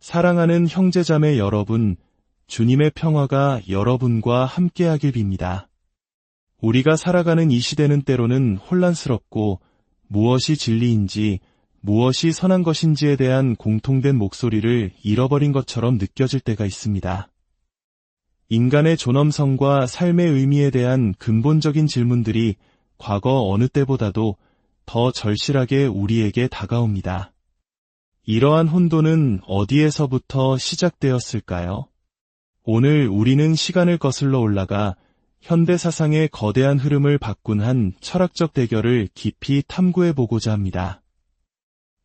사랑하는 형제자매 여러분, 주님의 평화가 여러분과 함께하길 빕니다. 우리가 살아가는 이 시대는 때로는 혼란스럽고 무엇이 진리인지, 무엇이 선한 것인지에 대한 공통된 목소리를 잃어버린 것처럼 느껴질 때가 있습니다. 인간의 존엄성과 삶의 의미에 대한 근본적인 질문들이 과거 어느 때보다도 더 절실하게 우리에게 다가옵니다. 이러한 혼돈은 어디에서부터 시작되었을까요? 오늘 우리는 시간을 거슬러 올라가 현대 사상의 거대한 흐름을 바꾼 한 철학적 대결을 깊이 탐구해보고자 합니다.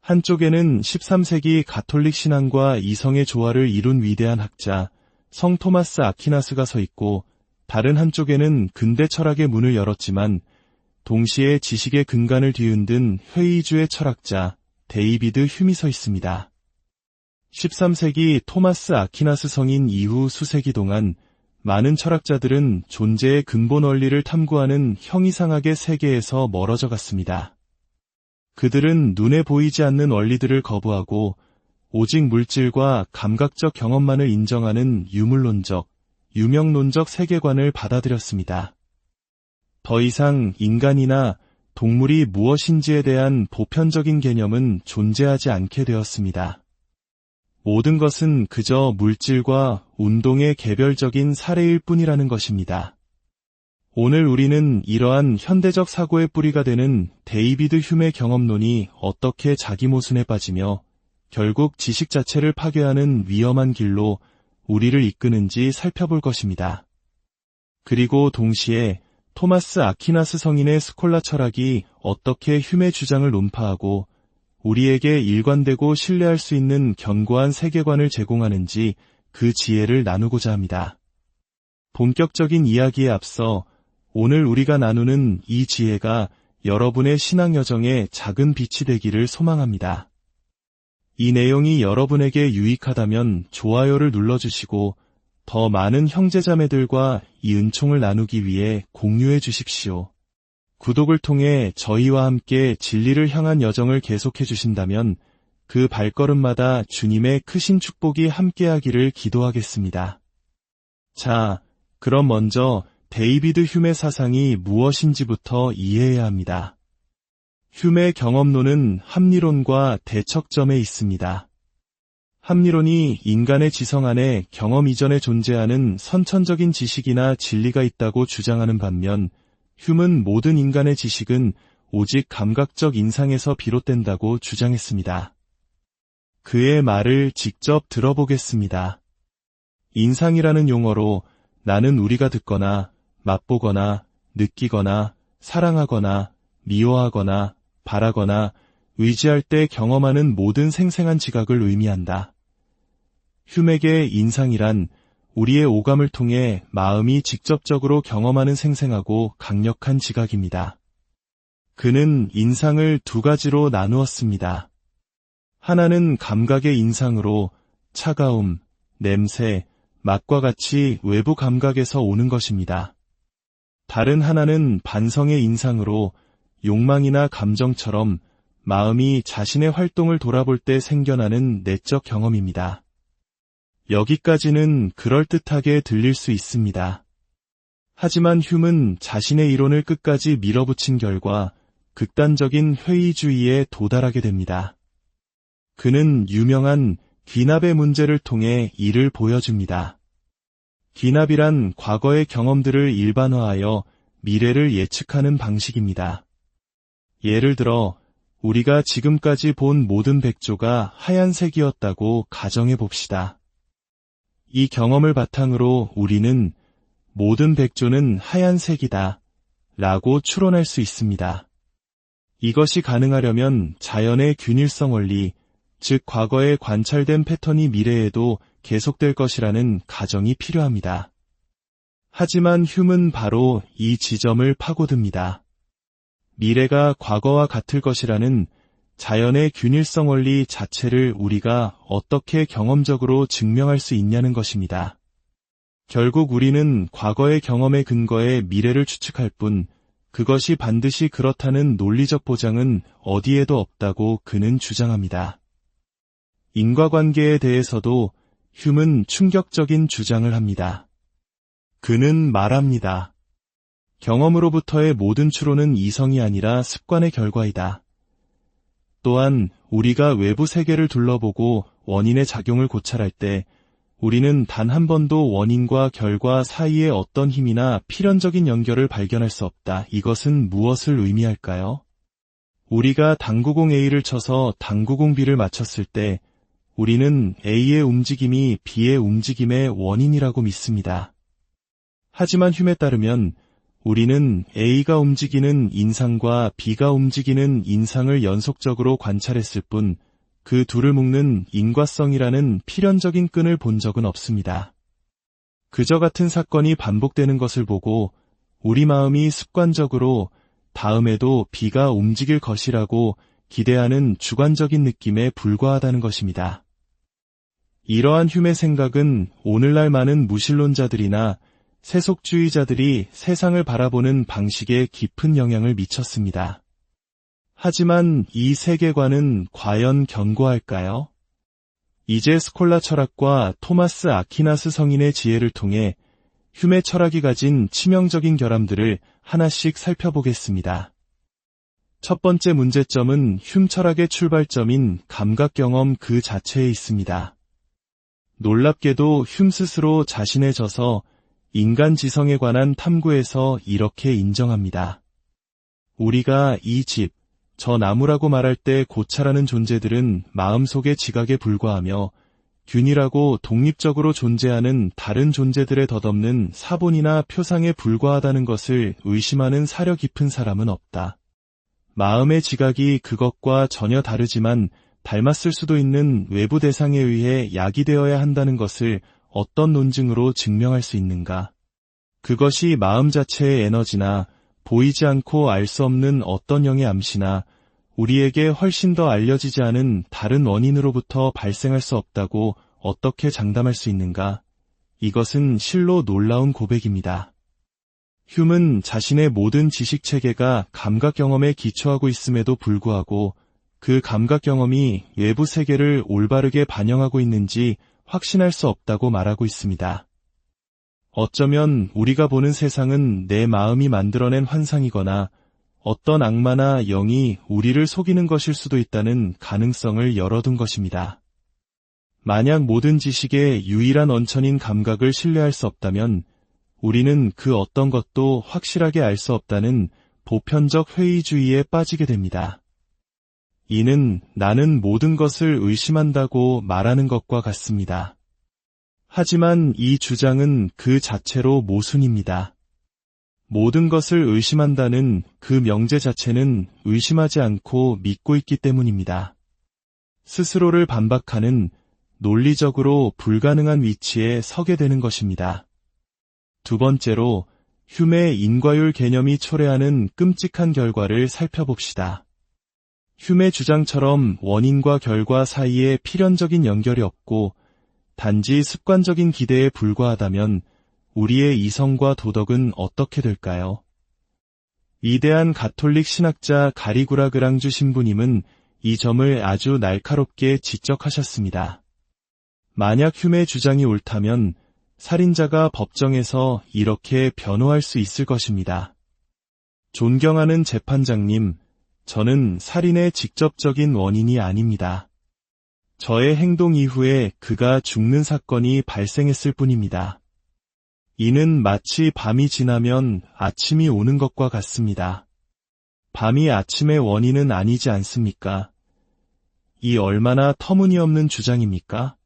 한쪽에는 13세기 가톨릭 신앙과 이성의 조화를 이룬 위대한 학자 성 토마스 아퀴나스가 서 있고, 다른 한쪽에는 근대 철학의 문을 열었지만 동시에 지식의 근간을 뒤흔든 회의주의 철학자 데이비드 휴미 서 있습니다. 13세기 토마스 아퀴나스 성인 이후 수세기 동안 많은 철학자들은 존재의 근본 원리를 탐구하는 형이상학의 세계에서 멀어져 갔습니다. 그들은 눈에 보이지 않는 원리들을 거부하고 오직 물질과 감각적 경험만을 인정하는 유물론적, 유명론적 세계관을 받아들였습니다. 더 이상 인간이나 동물이 무엇인지에 대한 보편적인 개념은 존재하지 않게 되었습니다. 모든 것은 그저 물질과 운동의 개별적인 사례일 뿐이라는 것입니다. 오늘 우리는 이러한 현대적 사고의 뿌리가 되는 데이비드 휴메 경험론이 어떻게 자기 모순에 빠지며 결국 지식 자체를 파괴하는 위험한 길로 우리를 이끄는지 살펴볼 것입니다. 그리고 동시에 토마스 아퀴나스 성인의 스콜라 철학이 어떻게 휴메 주장을 논파하고 우리에게 일관되고 신뢰할 수 있는 견고한 세계관을 제공하는지 그 지혜를 나누고자 합니다. 본격적인 이야기에 앞서 오늘 우리가 나누는 이 지혜가 여러분의 신앙 여정에 작은 빛이 되기를 소망합니다. 이 내용이 여러분에게 유익하다면 좋아요를 눌러주시고 더 많은 형제자매들과 이 은총을 나누기 위해 공유해 주십시오. 구독을 통해 저희와 함께 진리를 향한 여정을 계속해 주신다면 그 발걸음마다 주님의 크신 축복이 함께하기를 기도하겠습니다. 자, 그럼 먼저 데이비드 휴메 사상이 무엇인지부터 이해해야 합니다. 휴메 경험론은 합리론과 대척점에 있습니다. 합리론이 인간의 지성 안에 경험 이전에 존재하는 선천적인 지식이나 진리가 있다고 주장하는 반면, 휴은 모든 인간의 지식은 오직 감각적 인상에서 비롯된다고 주장했습니다. 그의 말을 직접 들어보겠습니다. 인상이라는 용어로 나는 우리가 듣거나 맛보거나 느끼거나 사랑하거나 미워하거나 바라거나 의지할 때 경험하는 모든 생생한 지각을 의미한다. 휴메의 인상이란 우리의 오감을 통해 마음이 직접적으로 경험하는 생생하고 강력한 지각입니다. 그는 인상을 두 가지로 나누었습니다. 하나는 감각의 인상으로 차가움, 냄새, 맛과 같이 외부 감각에서 오는 것입니다. 다른 하나는 반성의 인상으로 욕망이나 감정처럼 마음이 자신의 활동을 돌아볼 때 생겨나는 내적 경험입니다. 여기까지는 그럴듯하게 들릴 수 있습니다. 하지만 휴은 자신의 이론을 끝까지 밀어붙인 결과 극단적인 회의주의에 도달하게 됩니다. 그는 유명한 귀납의 문제를 통해 이를 보여줍니다. 귀납이란 과거의 경험들을 일반화하여 미래를 예측하는 방식입니다. 예를 들어 우리가 지금까지 본 모든 백조가 하얀색이었다고 가정해 봅시다. 이 경험을 바탕으로 우리는 모든 백조는 하얀색이다 라고 추론할 수 있습니다. 이것이 가능하려면 자연의 균일성 원리, 즉 과거에 관찰된 패턴이 미래에도 계속될 것이라는 가정이 필요합니다. 하지만 휴은 바로 이 지점을 파고듭니다. 미래가 과거와 같을 것이라는 자연의 균일성 원리 자체를 우리가 어떻게 경험적으로 증명할 수 있냐는 것입니다. 결국 우리는 과거의 경험에 근거해 미래를 추측할 뿐 그것이 반드시 그렇다는 논리적 보장은 어디에도 없다고 그는 주장합니다. 인과관계에 대해서도 휴은 충격적인 주장을 합니다. 그는 말합니다. 경험으로부터의 모든 추론은 이성이 아니라 습관의 결과이다. 또한 우리가 외부 세계를 둘러보고 원인의 작용을 고찰할 때 우리는 단 한 번도 원인과 결과 사이에 어떤 힘이나 필연적인 연결을 발견할 수 없다. 이것은 무엇을 의미할까요? 우리가 당구공 A를 쳐서 당구공 B를 맞췄을 때 우리는 A의 움직임이 B의 움직임의 원인이라고 믿습니다. 하지만 휴에 따르면 우리는 A가 움직이는 인상과 B가 움직이는 인상을 연속적으로 관찰했을 뿐 그 둘을 묶는 인과성이라는 필연적인 끈을 본 적은 없습니다. 그저 같은 사건이 반복되는 것을 보고 우리 마음이 습관적으로 다음에도 B가 움직일 것이라고 기대하는 주관적인 느낌에 불과하다는 것입니다. 이러한 휴의 생각은 오늘날 많은 무신론자들이나 세속주의자들이 세상을 바라보는 방식에 깊은 영향을 미쳤습니다. 하지만 이 세계관은 과연 견고할까요? 이제 스콜라 철학과 토마스 아퀴나스 성인의 지혜를 통해 휴의 철학이 가진 치명적인 결함들을 하나씩 살펴보겠습니다. 첫 번째 문제점은 휴 철학의 출발점인 감각경험 그 자체에 있습니다. 놀랍게도 휴 스스로 자신의 저서 인간 지성에 관한 탐구에서 이렇게 인정합니다. 우리가 이 집, 저 나무라고 말할 때 고찰하는 존재들은 마음속의 지각에 불과하며 균일하고 독립적으로 존재하는 다른 존재들에 덧없는 사본이나 표상에 불과하다는 것을 의심하는 사려 깊은 사람은 없다. 마음의 지각이 그것과 전혀 다르지만 닮았을 수도 있는 외부 대상에 의해 야기되어야 한다는 것을 어떤 논증으로 증명할 수 있는가? 그것이 마음 자체의 에너지나 보이지 않고 알 수 없는 어떤 영의 암시나 우리에게 훨씬 더 알려지지 않은 다른 원인으로부터 발생할 수 없다고 어떻게 장담할 수 있는가? 이것은 실로 놀라운 고백입니다. 휴은 자신의 모든 지식체계가 감각경험에 기초하고 있음에도 불구하고 그 감각경험이 외부 세계를 올바르게 반영하고 있는지 확신할 수 없다고 말하고 있습니다. 어쩌면 우리가 보는 세상은 내 마음이 만들어낸 환상이거나 어떤 악마나 영이 우리를 속이는 것일 수도 있다는 가능성을 열어둔 것입니다. 만약 모든 지식의 유일한 원천인 감각을 신뢰할 수 없다면 우리는 그 어떤 것도 확실하게 알 수 없다는 보편적 회의주의에 빠지게 됩니다. 이는 나는 모든 것을 의심한다고 말하는 것과 같습니다. 하지만 이 주장은 그 자체로 모순입니다. 모든 것을 의심한다는 그 명제 자체는 의심하지 않고 믿고 있기 때문입니다. 스스로를 반박하는 논리적으로 불가능한 위치에 서게 되는 것입니다. 두 번째로 휴의 인과율 개념이 초래하는 끔찍한 결과를 살펴봅시다. 휴의 주장처럼 원인과 결과 사이에 필연적인 연결이 없고 단지 습관적인 기대에 불과하다면 우리의 이성과 도덕은 어떻게 될까요? 위대한 가톨릭 신학자 가리구라 그랑주 신부님은 이 점을 아주 날카롭게 지적하셨습니다. 만약 휴의 주장이 옳다면 살인자가 법정에서 이렇게 변호할 수 있을 것입니다. 존경하는 재판장님, 저는 살인의 직접적인 원인이 아닙니다. 저의 행동 이후에 그가 죽는 사건이 발생했을 뿐입니다. 이는 마치 밤이 지나면 아침이 오는 것과 같습니다. 밤이 아침의 원인은 아니지 않습니까? 이 얼마나 터무니없는 주장입니까?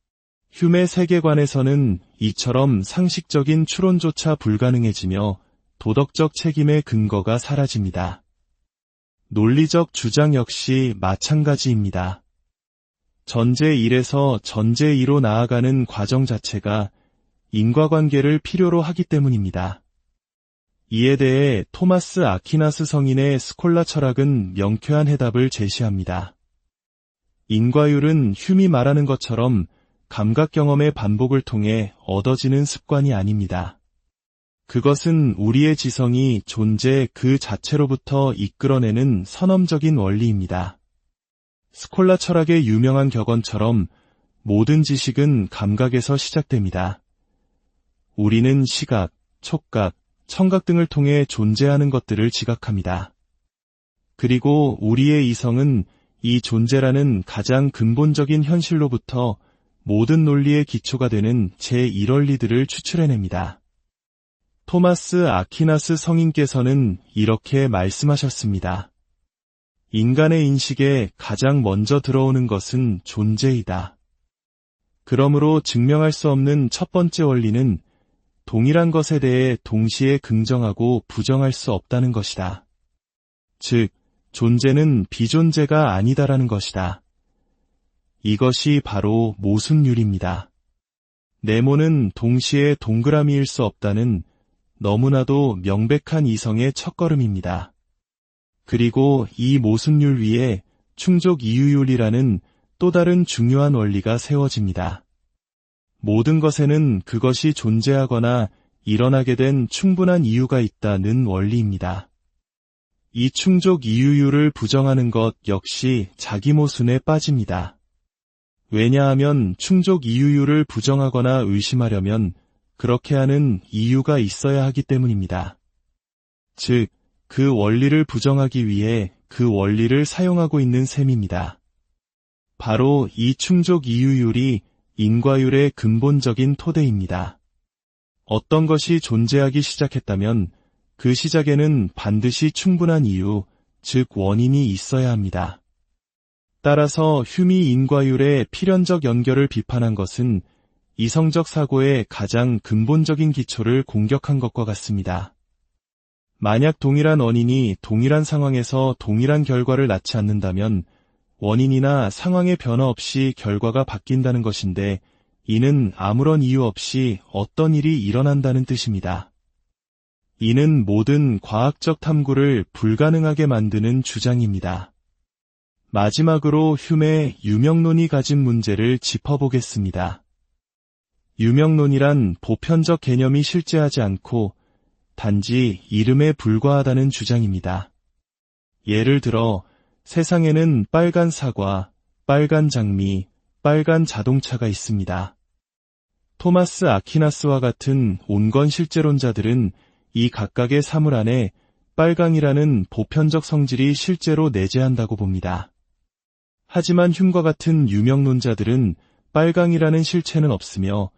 휴의 세계관에서는 이처럼 상식적인 추론조차 불가능해지며 도덕적 책임의 근거가 사라집니다. 논리적 주장 역시 마찬가지입니다. 전제 1에서 전제 2로 나아가는 과정 자체가 인과관계를 필요로 하기 때문입니다. 이에 대해 토마스 아퀴나스 성인의 스콜라 철학은 명쾌한 해답을 제시합니다. 인과율은 휴이 말하는 것처럼 감각경험의 반복을 통해 얻어지는 습관이 아닙니다. 그것은 우리의 지성이 존재 그 자체로부터 이끌어내는 선엄적인 원리입니다. 스콜라 철학의 유명한 격언처럼 모든 지식은 감각에서 시작됩니다. 우리는 시각, 촉각, 청각 등을 통해 존재하는 것들을 지각합니다. 그리고 우리의 이성은 이 존재라는 가장 근본적인 현실로부터 모든 논리의 기초가 되는 제1원리들을 추출해냅니다. 토마스 아퀴나스 성인께서는 이렇게 말씀하셨습니다. 인간의 인식에 가장 먼저 들어오는 것은 존재이다. 그러므로 증명할 수 없는 첫 번째 원리는 동일한 것에 대해 동시에 긍정하고 부정할 수 없다는 것이다. 즉, 존재는 비존재가 아니다라는 것이다. 이것이 바로 모순율입니다. 네모는 동시에 동그라미일 수 없다는 너무나도 명백한 이성의 첫걸음입니다. 그리고 이 모순율 위에 충족 이유율이라는 또 다른 중요한 원리가 세워집니다. 모든 것에는 그것이 존재하거나 일어나게 된 충분한 이유가 있다는 원리입니다. 이 충족 이유율을 부정하는 것 역시 자기 모순에 빠집니다. 왜냐하면 충족 이유율을 부정하거나 의심하려면 그렇게 하는 이유가 있어야 하기 때문입니다. 즉, 그 원리를 부정하기 위해 그 원리를 사용하고 있는 셈입니다. 바로 이 충족 이유율이 인과율의 근본적인 토대입니다. 어떤 것이 존재하기 시작했다면 그 시작에는 반드시 충분한 이유, 즉 원인이 있어야 합니다. 따라서 휴미 인과율의 필연적 연결을 비판한 것은 이성적 사고의 가장 근본적인 기초를 공격한 것과 같습니다. 만약 동일한 원인이 동일한 상황에서 동일한 결과를 낳지 않는다면 원인이나 상황의 변화 없이 결과가 바뀐다는 것인데 이는 아무런 이유 없이 어떤 일이 일어난다는 뜻입니다. 이는 모든 과학적 탐구를 불가능하게 만드는 주장입니다. 마지막으로 휴메의 유명론이 가진 문제를 짚어보겠습니다. 유명론이란 보편적 개념이 실제하지 않고 단지 이름에 불과하다는 주장입니다. 예를 들어 세상에는 빨간 사과, 빨간 장미, 빨간 자동차가 있습니다. 토마스 아퀴나스와 같은 온건 실제론자들은 이 각각의 사물 안에 빨강이라는 보편적 성질이 실제로 내재한다고 봅니다. 하지만 흉과 같은 유명론자들은 빨강이라는 실체는 없으며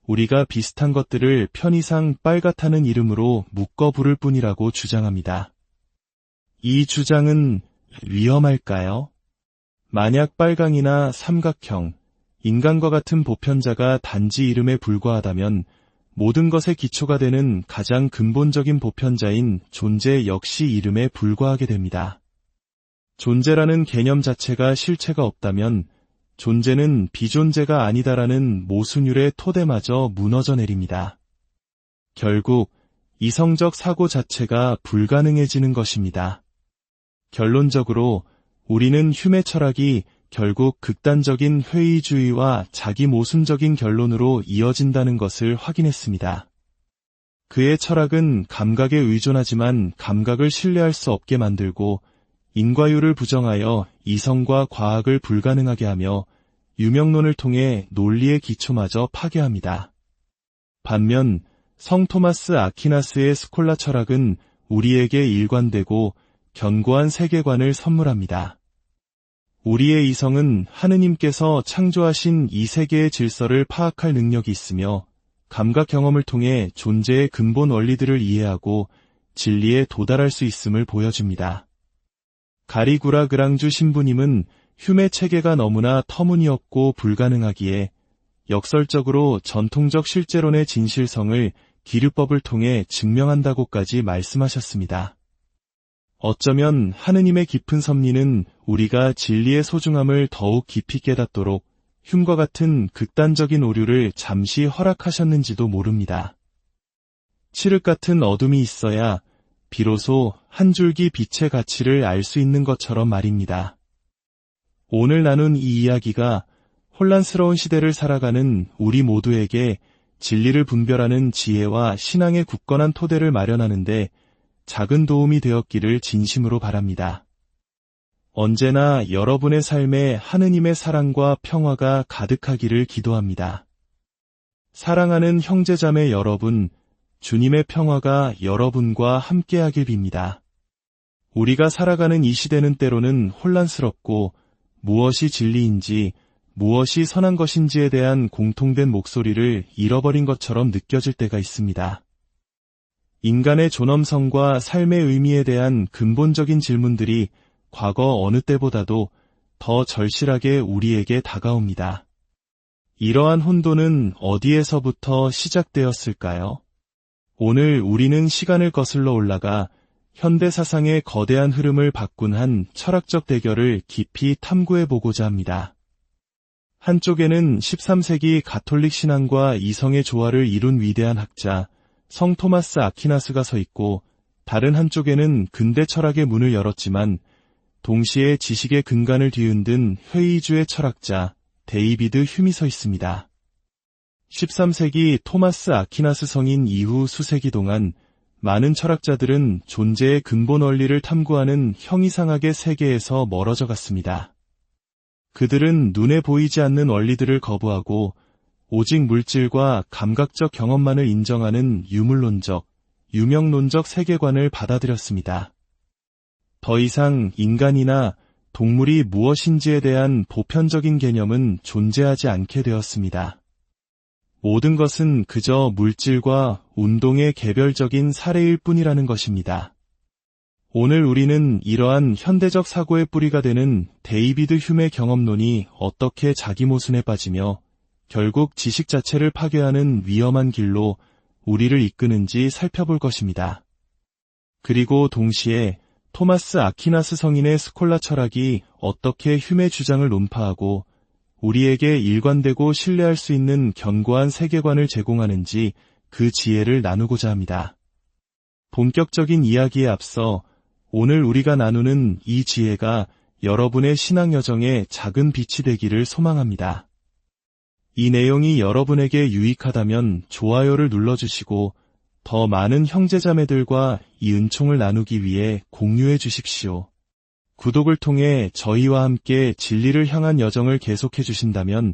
우리가 비슷한 것들을 편의상 빨갛다는 이름으로 묶어 부를 뿐이라고 주장합니다. 이 주장은 위험할까요? 만약 빨강이나 삼각형, 인간과 같은 보편자가 단지 이름에 불과하다면 모든 것의 기초가 되는 가장 근본적인 보편자인 존재 역시 이름에 불과하게 됩니다. 존재라는 개념 자체가 실체가 없다면 존재는 비존재가 아니다라는 모순율의 토대마저 무너져 내립니다. 결국 이성적 사고 자체가 불가능해지는 것입니다. 결론적으로 우리는 휴메 철학이 결국 극단적인 회의주의와 자기 모순적인 결론으로 이어진다는 것을 확인했습니다. 그의 철학은 감각에 의존하지만 감각을 신뢰할 수 없게 만들고 인과율을 부정하여 이성과 과학을 불가능하게 하며 유명론을 통해 논리의 기초마저 파괴합니다. 반면 성 토마스 아퀴나스의 스콜라 철학은 우리에게 일관되고 견고한 세계관을 선물합니다. 우리의 이성은 하느님께서 창조하신 이 세계의 질서를 파악할 능력이 있으며 감각 경험을 통해 존재의 근본 원리들을 이해하고 진리에 도달할 수 있음을 보여줍니다. 가리구라 그랑주 신부님은 휴메 체계가 너무나 터무니없고 불가능하기에 역설적으로 전통적 실제론의 진실성을 기류법을 통해 증명한다고까지 말씀하셨습니다. 어쩌면 하느님의 깊은 섭리는 우리가 진리의 소중함을 더욱 깊이 깨닫도록 흉과 같은 극단적인 오류를 잠시 허락하셨는지도 모릅니다. 칠흑 같은 어둠이 있어야 비로소 한 줄기 빛의 가치를 알 수 있는 것처럼 말입니다. 오늘 나눈 이 이야기가 혼란스러운 시대를 살아가는 우리 모두에게 진리를 분별하는 지혜와 신앙의 굳건한 토대를 마련하는 데 작은 도움이 되었기를 진심으로 바랍니다. 언제나 여러분의 삶에 하느님의 사랑과 평화가 가득하기를 기도합니다. 사랑하는 형제자매 여러분, 주님의 평화가 여러분과 함께하길 빕니다. 우리가 살아가는 이 시대는 때로는 혼란스럽고 무엇이 진리인지, 무엇이 선한 것인지에 대한 공통된 목소리를 잃어버린 것처럼 느껴질 때가 있습니다. 인간의 존엄성과 삶의 의미에 대한 근본적인 질문들이 과거 어느 때보다도 더 절실하게 우리에게 다가옵니다. 이러한 혼돈은 어디에서부터 시작되었을까요? 오늘 우리는 시간을 거슬러 올라가 현대 사상의 거대한 흐름을 바꾼 한 철학적 대결을 깊이 탐구해보고자 합니다. 한쪽에는 13세기 가톨릭 신앙과 이성의 조화를 이룬 위대한 학자 성 토마스 아퀴나스가 서 있고, 다른 한쪽에는 근대 철학의 문을 열었지만 동시에 지식의 근간을 뒤흔든 회의주의 철학자 데이비드 휴미 서 있습니다. 13세기 토마스 아퀴나스 성인 이후 수세기 동안 많은 철학자들은 존재의 근본 원리를 탐구하는 형이상학의 세계에서 멀어져 갔습니다. 그들은 눈에 보이지 않는 원리들을 거부하고 오직 물질과 감각적 경험만을 인정하는 유물론적, 유명론적 세계관을 받아들였습니다. 더 이상 인간이나 동물이 무엇인지에 대한 보편적인 개념은 존재하지 않게 되었습니다. 모든 것은 그저 물질과 운동의 개별적인 사례일 뿐이라는 것입니다. 오늘 우리는 이러한 현대적 사고의 뿌리가 되는 데이비드 휴메 경험론이 어떻게 자기 모순에 빠지며 결국 지식 자체를 파괴하는 위험한 길로 우리를 이끄는지 살펴볼 것입니다. 그리고 동시에 토마스 아퀴나스 성인의 스콜라 철학이 어떻게 휴메 주장을 논파하고 우리에게 일관되고 신뢰할 수 있는 견고한 세계관을 제공하는지 그 지혜를 나누고자 합니다. 본격적인 이야기에 앞서 오늘 우리가 나누는 이 지혜가 여러분의 신앙 여정에 작은 빛이 되기를 소망합니다. 이 내용이 여러분에게 유익하다면 좋아요를 눌러주시고 더 많은 형제자매들과 이 은총을 나누기 위해 공유해 주십시오. 구독을 통해 저희와 함께 진리를 향한 여정을 계속해 주신다면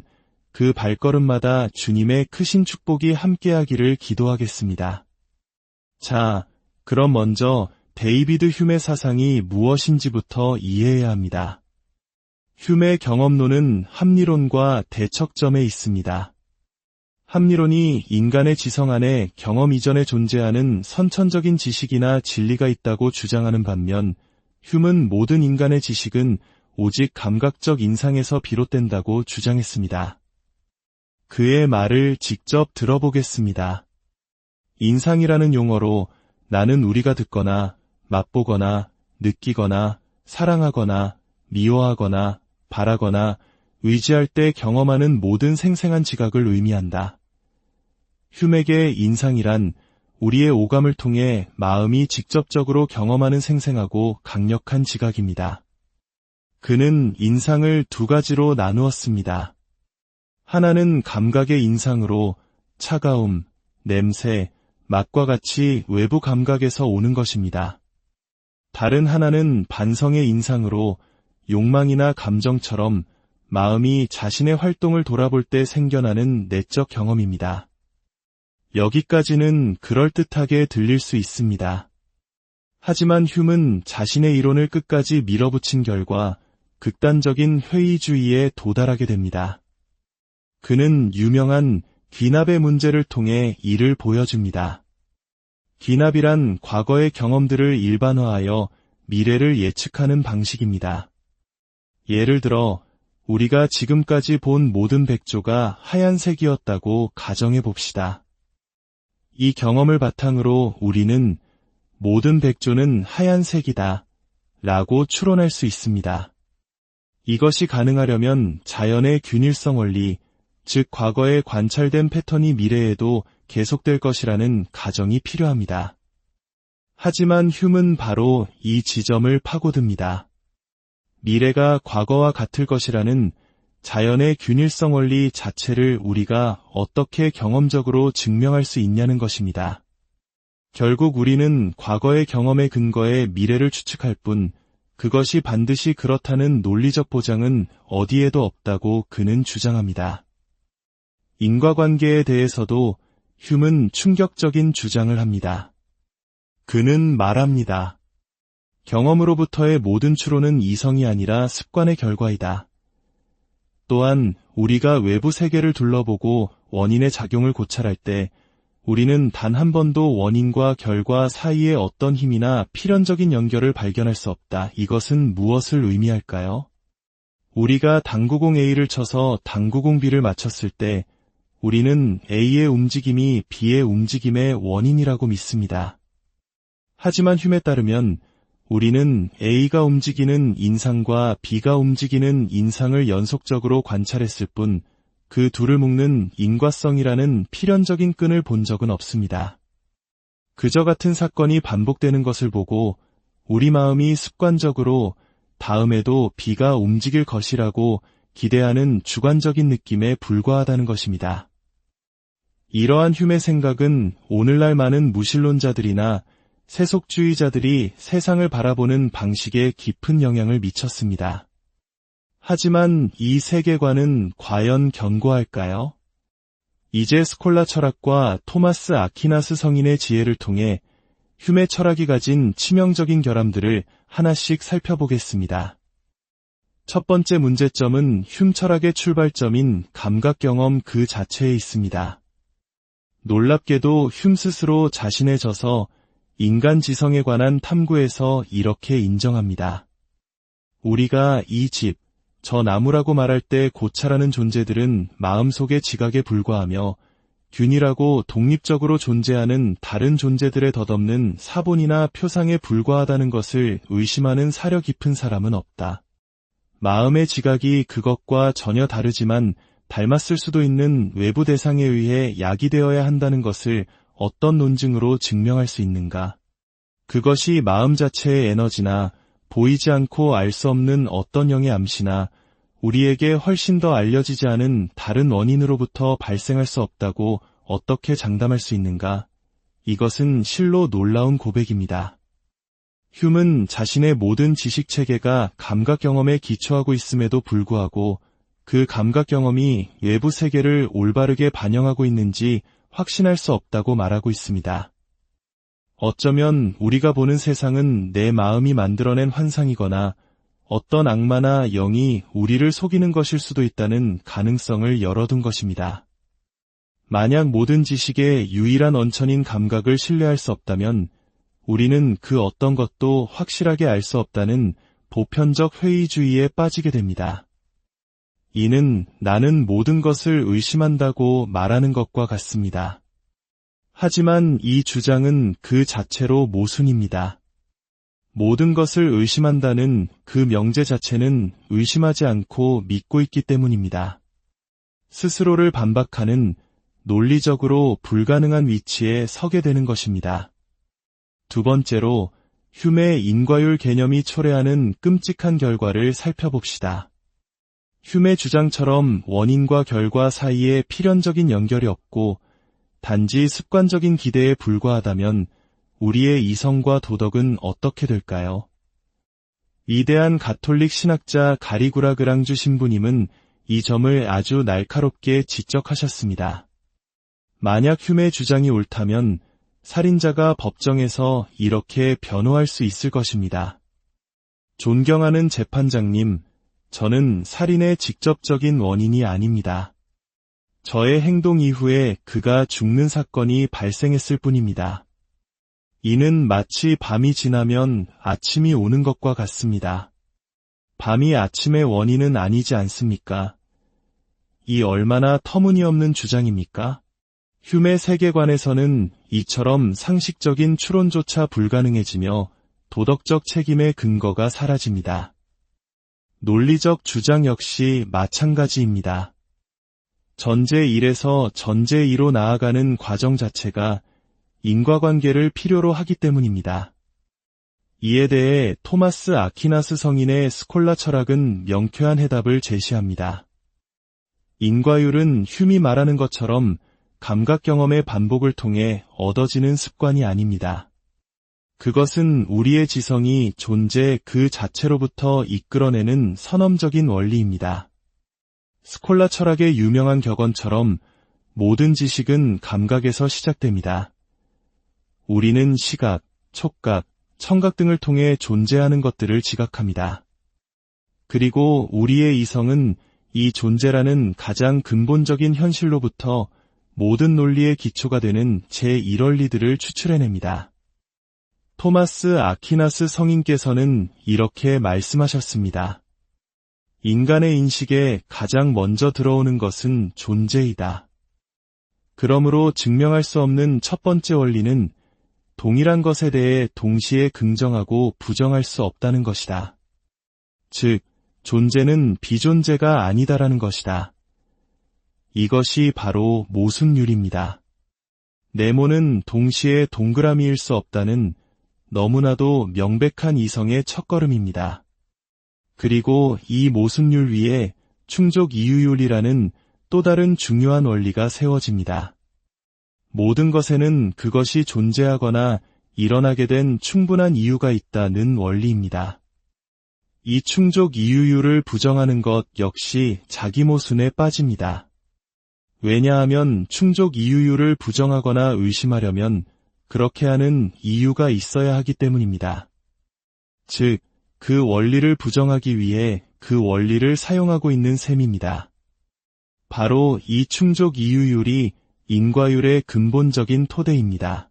그 발걸음마다 주님의 크신 축복이 함께하기를 기도하겠습니다. 자, 그럼 먼저 데이비드 휴메 사상이 무엇인지부터 이해해야 합니다. 휴메 경험론은 합리론과 대척점에 있습니다. 합리론이 인간의 지성 안에 경험 이전에 존재하는 선천적인 지식이나 진리가 있다고 주장하는 반면, 휴는 모든 인간의 지식은 오직 감각적 인상에서 비롯된다고 주장했습니다. 그의 말을 직접 들어보겠습니다. 인상이라는 용어로 나는 우리가 듣거나 맛보거나 느끼거나 사랑하거나 미워하거나 바라거나 의지할 때 경험하는 모든 생생한 지각을 의미한다. 휴메의 인상이란 우리의 오감을 통해 마음이 직접적으로 경험하는 생생하고 강력한 지각입니다. 그는 인상을 두 가지로 나누었습니다. 하나는 감각의 인상으로 차가움, 냄새, 맛과 같이 외부 감각에서 오는 것입니다. 다른 하나는 반성의 인상으로 욕망이나 감정처럼 마음이 자신의 활동을 돌아볼 때 생겨나는 내적 경험입니다. 여기까지는 그럴듯하게 들릴 수 있습니다. 하지만 휴는 자신의 이론을 끝까지 밀어붙인 결과 극단적인 회의주의에 도달하게 됩니다. 그는 유명한 귀납의 문제를 통해 이를 보여줍니다. 귀납이란 과거의 경험들을 일반화하여 미래를 예측하는 방식입니다. 예를 들어 우리가 지금까지 본 모든 백조가 하얀색이었다고 가정해 봅시다. 이 경험을 바탕으로 우리는 모든 백조는 하얀색이다 라고 추론할 수 있습니다. 이것이 가능하려면 자연의 균일성 원리, 즉 과거에 관찰된 패턴이 미래에도 계속될 것이라는 가정이 필요합니다. 하지만 휴는 바로 이 지점을 파고듭니다. 미래가 과거와 같을 것이라는 자연의 균일성 원리 자체를 우리가 어떻게 경험적으로 증명할 수 있냐는 것입니다. 결국 우리는 과거의 경험에 근거해 미래를 추측할 뿐 그것이 반드시 그렇다는 논리적 보장은 어디에도 없다고 그는 주장합니다. 인과관계에 대해서도 휴먼은 충격적인 주장을 합니다. 그는 말합니다. 경험으로부터의 모든 추론은 이성이 아니라 습관의 결과이다. 또한 우리가 외부 세계를 둘러보고 원인의 작용을 고찰할 때 우리는 단 한 번도 원인과 결과 사이에 어떤 힘이나 필연적인 연결을 발견할 수 없다. 이것은 무엇을 의미할까요? 우리가 당구공 A를 쳐서 당구공 B를 맞췄을 때 우리는 A의 움직임이 B의 움직임의 원인이라고 믿습니다. 하지만 휴메에 따르면 우리는 A가 움직이는 인상과 B가 움직이는 인상을 연속적으로 관찰했을 뿐 그 둘을 묶는 인과성이라는 필연적인 끈을 본 적은 없습니다. 그저 같은 사건이 반복되는 것을 보고 우리 마음이 습관적으로 다음에도 B가 움직일 것이라고 기대하는 주관적인 느낌에 불과하다는 것입니다. 이러한 휴메의 생각은 오늘날 많은 무신론자들이나 세속주의자들이 세상을 바라보는 방식에 깊은 영향을 미쳤습니다. 하지만 이 세계관은 과연 견고할까요? 이제 스콜라 철학과 토마스 아퀴나스 성인의 지혜를 통해 휴메 철학이 가진 치명적인 결함들을 하나씩 살펴보겠습니다. 첫 번째 문제점은 휴메 철학의 출발점인 감각 경험 그 자체에 있습니다. 놀랍게도 휴메 스스로 자신의 저서 인간 지성에 관한 탐구에서 이렇게 인정합니다. 우리가 이 집, 저 나무라고 말할 때 고찰하는 존재들은 마음속의 지각에 불과하며 균일하고 독립적으로 존재하는 다른 존재들에 덧없는 사본이나 표상에 불과하다는 것을 의심하는 사려 깊은 사람은 없다. 마음의 지각이 그것과 전혀 다르지만 닮았을 수도 있는 외부 대상에 의해 야기되어야 한다는 것을 어떤 논증으로 증명할 수 있는가? 그것이 마음 자체의 에너지나 보이지 않고 알 수 없는 어떤 영의 암시나 우리에게 훨씬 더 알려지지 않은 다른 원인으로부터 발생할 수 없다고 어떻게 장담할 수 있는가? 이것은 실로 놀라운 고백입니다. 휴먼은 자신의 모든 지식체계가 감각 경험에 기초하고 있음에도 불구하고 그 감각 경험이 외부 세계를 올바르게 반영하고 있는지 확신할 수 없다고 말하고 있습니다. 어쩌면 우리가 보는 세상은 내 마음이 만들어낸 환상이거나 어떤 악마나 영이 우리를 속이는 것일 수도 있다는 가능성을 열어둔 것입니다. 만약 모든 지식의 유일한 원천인 감각을 신뢰할 수 없다면 우리는 그 어떤 것도 확실하게 알 수 없다는 보편적 회의주의에 빠지게 됩니다. 이는 나는 모든 것을 의심한다고 말하는 것과 같습니다. 하지만 이 주장은 그 자체로 모순입니다. 모든 것을 의심한다는 그 명제 자체는 의심하지 않고 믿고 있기 때문입니다. 스스로를 반박하는 논리적으로 불가능한 위치에 서게 되는 것입니다. 두 번째로 휴메의 인과율 개념이 초래하는 끔찍한 결과를 살펴봅시다. 휴메 주장처럼 원인과 결과 사이에 필연적인 연결이 없고 단지 습관적인 기대에 불과하다면 우리의 이성과 도덕은 어떻게 될까요? 위대한 가톨릭 신학자 가리구라 그랑주 신부님은 이 점을 아주 날카롭게 지적하셨습니다. 만약 휴메의 주장이 옳다면 살인자가 법정에서 이렇게 변호할 수 있을 것입니다. 존경하는 재판장님, 저는 살인의 직접적인 원인이 아닙니다. 저의 행동 이후에 그가 죽는 사건이 발생했을 뿐입니다. 이는 마치 밤이 지나면 아침이 오는 것과 같습니다. 밤이 아침의 원인은 아니지 않습니까? 이 얼마나 터무니없는 주장입니까? 휴메 세계관에서는 이처럼 상식적인 추론조차 불가능해지며 도덕적 책임의 근거가 사라집니다. 논리적 주장 역시 마찬가지입니다. 전제 1에서 전제 2로 나아가는 과정 자체가 인과관계를 필요로 하기 때문입니다. 이에 대해 토마스 아퀴나스 성인의 스콜라 철학은 명쾌한 해답을 제시합니다. 인과율은 휴메이 말하는 것처럼 감각 경험의 반복을 통해 얻어지는 습관이 아닙니다. 그것은 우리의 지성이 존재 그 자체로부터 이끌어내는 선엄적인 원리입니다. 스콜라 철학의 유명한 격언처럼 모든 지식은 감각에서 시작됩니다. 우리는 시각, 촉각, 청각 등을 통해 존재하는 것들을 지각합니다. 그리고 우리의 이성은 이 존재라는 가장 근본적인 현실로부터 모든 논리의 기초가 되는 제1원리들을 추출해냅니다. 토마스 아퀴나스 성인께서는 이렇게 말씀하셨습니다. 인간의 인식에 가장 먼저 들어오는 것은 존재이다. 그러므로 증명할 수 없는 첫 번째 원리는 동일한 것에 대해 동시에 긍정하고 부정할 수 없다는 것이다. 즉, 존재는 비존재가 아니다라는 것이다. 이것이 바로 모순율입니다. 네모는 동시에 동그라미일 수 없다는 너무나도 명백한 이성의 첫걸음입니다. 그리고 이 모순율 위에 충족 이유율이라는 또 다른 중요한 원리가 세워집니다. 모든 것에는 그것이 존재하거나 일어나게 된 충분한 이유가 있다는 원리입니다. 이 충족 이유율을 부정하는 것 역시 자기 모순에 빠집니다. 왜냐하면 충족 이유율을 부정하거나 의심하려면 그렇게 하는 이유가 있어야 하기 때문입니다. 즉, 그 원리를 부정하기 위해 그 원리를 사용하고 있는 셈입니다. 바로 이 충족 이유율이 인과율의 근본적인 토대입니다.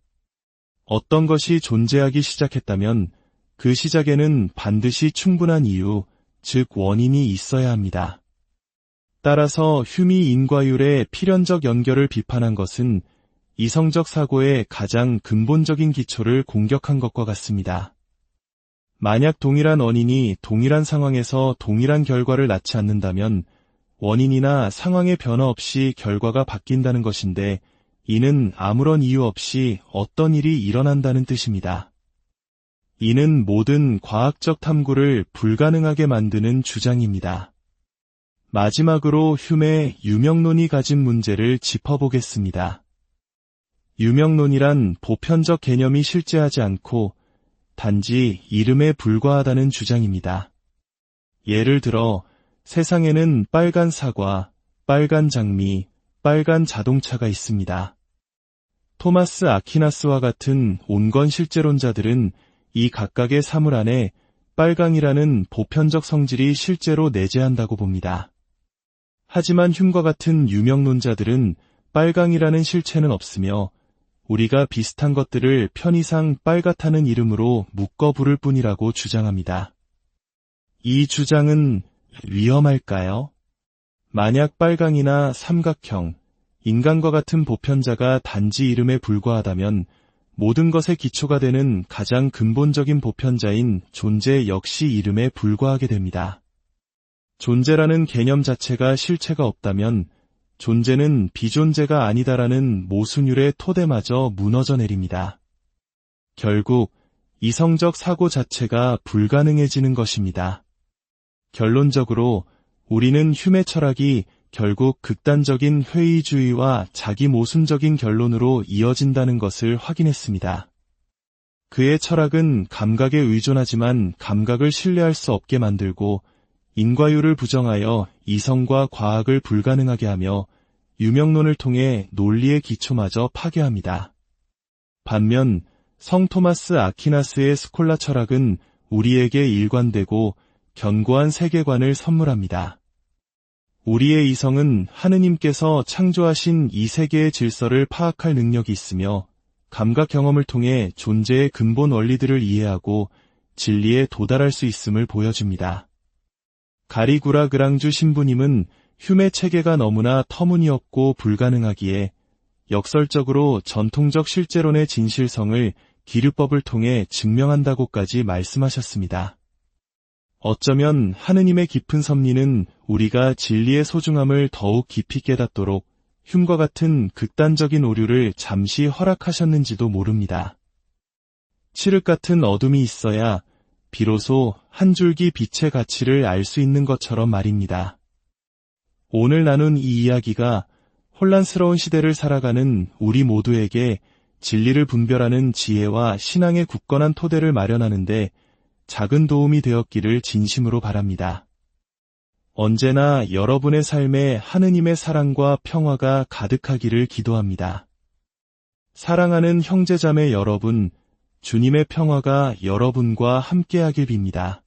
어떤 것이 존재하기 시작했다면 그 시작에는 반드시 충분한 이유, 즉 원인이 있어야 합니다. 따라서 휴미 인과율의 필연적 연결을 비판한 것은 이성적 사고의 가장 근본적인 기초를 공격한 것과 같습니다. 만약 동일한 원인이 동일한 상황에서 동일한 결과를 낳지 않는다면 원인이나 상황의 변화 없이 결과가 바뀐다는 것인데 이는 아무런 이유 없이 어떤 일이 일어난다는 뜻입니다. 이는 모든 과학적 탐구를 불가능하게 만드는 주장입니다. 마지막으로 휴메의 유명론이 가진 문제를 짚어보겠습니다. 유명론이란 보편적 개념이 실제하지 않고 단지 이름에 불과하다는 주장입니다. 예를 들어 세상에는 빨간 사과, 빨간 장미, 빨간 자동차가 있습니다. 토마스 아퀴나스와 같은 온건 실제론자들은 이 각각의 사물 안에 빨강이라는 보편적 성질이 실제로 내재한다고 봅니다. 하지만 흉과 같은 유명론자들은 빨강이라는 실체는 없으며 우리가 비슷한 것들을 편의상 빨갛다는 이름으로 묶어 부를 뿐이라고 주장합니다. 이 주장은 위험할까요? 만약 빨강이나 삼각형, 인간과 같은 보편자가 단지 이름에 불과하다면 모든 것의 기초가 되는 가장 근본적인 보편자인 존재 역시 이름에 불과하게 됩니다. 존재라는 개념 자체가 실체가 없다면 존재는 비존재가 아니다라는 모순율의 토대마저 무너져 내립니다. 결국 이성적 사고 자체가 불가능해지는 것입니다. 결론적으로 우리는 휴메 철학이 결국 극단적인 회의주의와 자기 모순적인 결론으로 이어진다는 것을 확인했습니다. 그의 철학은 감각에 의존하지만 감각을 신뢰할 수 없게 만들고 인과율을 부정하여 이성과 과학을 불가능하게 하며 유명론을 통해 논리의 기초마저 파괴합니다. 반면 성 토마스 아퀴나스의 스콜라 철학은 우리에게 일관되고 견고한 세계관을 선물합니다. 우리의 이성은 하느님께서 창조하신 이 세계의 질서를 파악할 능력이 있으며 감각 경험을 통해 존재의 근본 원리들을 이해하고 진리에 도달할 수 있음을 보여줍니다. 가리구라 그랑주 신부님은 휴메 체계가 너무나 터무니없고 불가능하기에 역설적으로 전통적 실제론의 진실성을 기류법을 통해 증명한다고까지 말씀하셨습니다. 어쩌면 하느님의 깊은 섭리는 우리가 진리의 소중함을 더욱 깊이 깨닫도록 흉과 같은 극단적인 오류를 잠시 허락하셨는지도 모릅니다. 칠흑 같은 어둠이 있어야 비로소 한 줄기 빛의 가치를 알 수 있는 것처럼 말입니다. 오늘 나눈 이 이야기가 혼란스러운 시대를 살아가는 우리 모두에게 진리를 분별하는 지혜와 신앙의 굳건한 토대를 마련하는데 작은 도움이 되었기를 진심으로 바랍니다. 언제나 여러분의 삶에 하느님의 사랑과 평화가 가득하기를 기도합니다. 사랑하는 형제자매 여러분, 주님의 평화가 여러분과 함께하길 빕니다.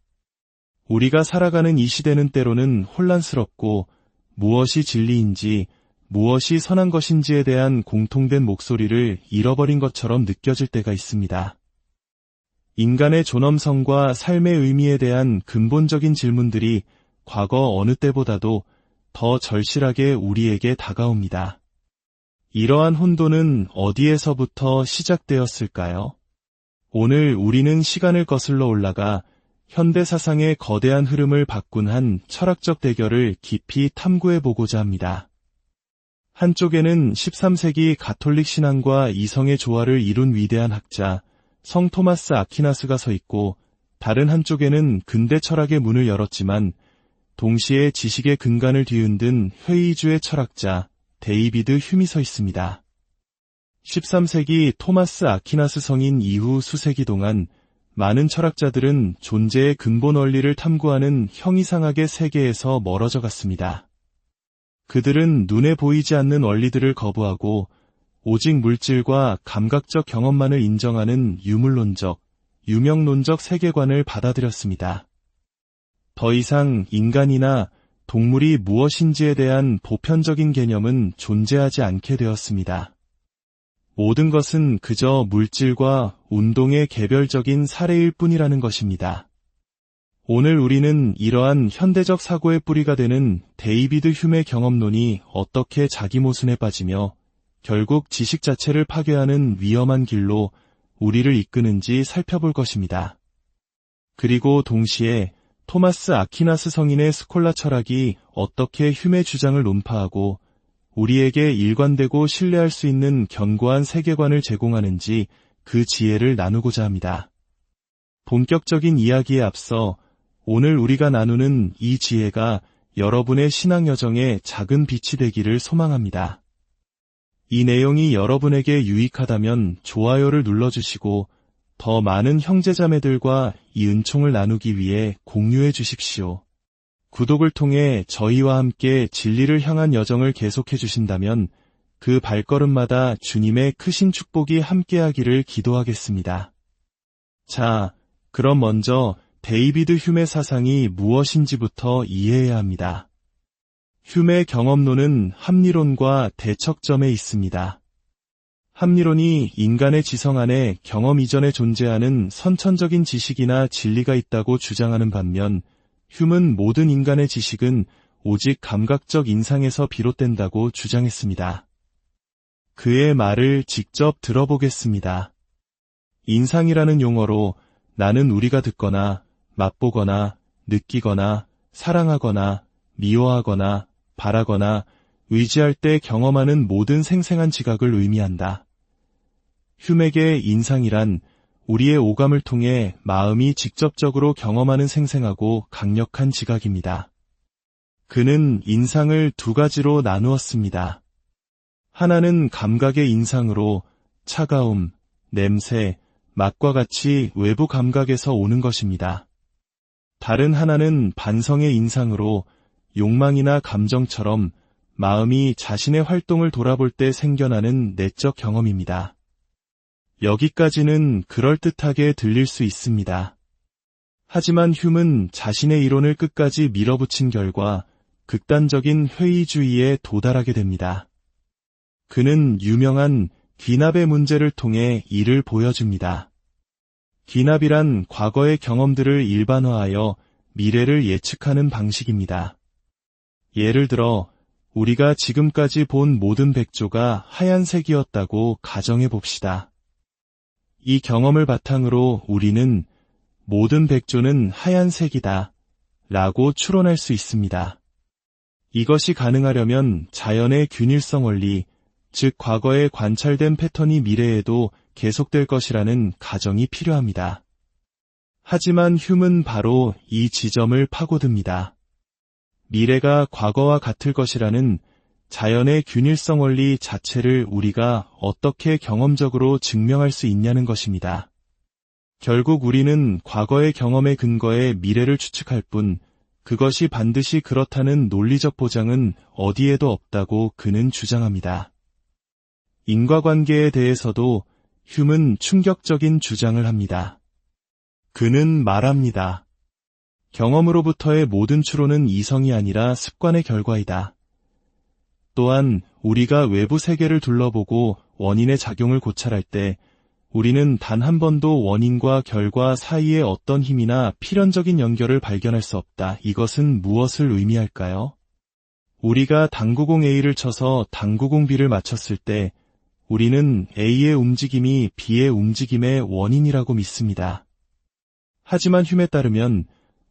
우리가 살아가는 이 시대는 때로는 혼란스럽고 무엇이 진리인지, 무엇이 선한 것인지에 대한 공통된 목소리를 잃어버린 것처럼 느껴질 때가 있습니다. 인간의 존엄성과 삶의 의미에 대한 근본적인 질문들이 과거 어느 때보다도 더 절실하게 우리에게 다가옵니다. 이러한 혼돈은 어디에서부터 시작되었을까요? 오늘 우리는 시간을 거슬러 올라가 현대 사상의 거대한 흐름을 바꾼 한 철학적 대결을 깊이 탐구해보고자 합니다. 한쪽에는 13세기 가톨릭 신앙과 이성의 조화를 이룬 위대한 학자 성 토마스 아퀴나스가 서 있고, 다른 한쪽에는 근대 철학의 문을 열었지만 동시에 지식의 근간을 뒤흔든 회의주의 철학자 데이비드 휴미 서 있습니다. 13세기 토마스 아퀴나스 성인 이후 수세기 동안 많은 철학자들은 존재의 근본 원리를 탐구하는 형이상학의 세계에서 멀어져 갔습니다. 그들은 눈에 보이지 않는 원리들을 거부하고 오직 물질과 감각적 경험만을 인정하는 유물론적, 유명론적 세계관을 받아들였습니다. 더 이상 인간이나 동물이 무엇인지에 대한 보편적인 개념은 존재하지 않게 되었습니다. 모든 것은 그저 물질과 운동의 개별적인 사례일 뿐이라는 것입니다. 오늘 우리는 이러한 현대적 사고의 뿌리가 되는 데이비드 휴메 경험론이 어떻게 자기 모순에 빠지며 결국 지식 자체를 파괴하는 위험한 길로 우리를 이끄는지 살펴볼 것입니다. 그리고 동시에 토마스 아퀴나스 성인의 스콜라 철학이 어떻게 휴메 주장을 논파하고 우리에게 일관되고 신뢰할 수 있는 견고한 세계관을 제공하는지 그 지혜를 나누고자 합니다. 본격적인 이야기에 앞서 오늘 우리가 나누는 이 지혜가 여러분의 신앙 여정에 작은 빛이 되기를 소망합니다. 이 내용이 여러분에게 유익하다면 좋아요를 눌러주시고 더 많은 형제자매들과 이 은총을 나누기 위해 공유해 주십시오. 구독을 통해 저희와 함께 진리를 향한 여정을 계속해 주신다면 그 발걸음마다 주님의 크신 축복이 함께하기를 기도하겠습니다. 자, 그럼 먼저 데이비드 휴메 사상이 무엇인지부터 이해해야 합니다. 휴메 경험론은 합리론과 대척점에 있습니다. 합리론이 인간의 지성 안에 경험 이전에 존재하는 선천적인 지식이나 진리가 있다고 주장하는 반면, 휴는 모든 인간의 지식은 오직 감각적 인상에서 비롯된다고 주장했습니다. 그의 말을 직접 들어보겠습니다. 인상이라는 용어로 나는 우리가 듣거나 맛보거나 느끼거나 사랑하거나 미워하거나 바라거나 의지할 때 경험하는 모든 생생한 지각을 의미한다. 휴맥의 인상이란 우리의 오감을 통해 마음이 직접적으로 경험하는 생생하고 강력한 지각입니다. 그는 인상을 두 가지로 나누었습니다. 하나는 감각의 인상으로 차가움, 냄새, 맛과 같이 외부 감각에서 오는 것입니다. 다른 하나는 반성의 인상으로 욕망이나 감정처럼 마음이 자신의 활동을 돌아볼 때 생겨나는 내적 경험입니다. 여기까지는 그럴듯하게 들릴 수 있습니다. 하지만 휴는 자신의 이론을 끝까지 밀어붙인 결과 극단적인 회의주의에 도달하게 됩니다. 그는 유명한 귀납의 문제를 통해 이를 보여줍니다. 귀납이란 과거의 경험들을 일반화하여 미래를 예측하는 방식입니다. 예를 들어 우리가 지금까지 본 모든 백조가 하얀색이었다고 가정해 봅시다. 이 경험을 바탕으로 우리는 모든 백조는 하얀색이다 라고 추론할 수 있습니다. 이것이 가능하려면 자연의 균일성 원리, 즉 과거에 관찰된 패턴이 미래에도 계속될 것이라는 가정이 필요합니다. 하지만 휴는 바로 이 지점을 파고듭니다. 미래가 과거와 같을 것이라는 자연의 균일성 원리 자체를 우리가 어떻게 경험적으로 증명할 수 있냐는 것입니다. 결국 우리는 과거의 경험에 근거해 미래를 추측할 뿐 그것이 반드시 그렇다는 논리적 보장은 어디에도 없다고 그는 주장합니다. 인과관계에 대해서도 휴먼은 충격적인 주장을 합니다. 그는 말합니다. 경험으로부터의 모든 추론은 이성이 아니라 습관의 결과이다. 또한 우리가 외부 세계를 둘러보고 원인의 작용을 고찰할 때 우리는 단 한 번도 원인과 결과 사이에 어떤 힘이나 필연적인 연결을 발견할 수 없다. 이것은 무엇을 의미할까요? 우리가 당구공 A를 쳐서 당구공 B를 맞췄을 때 우리는 A의 움직임이 B의 움직임의 원인이라고 믿습니다. 하지만 휴메에 따르면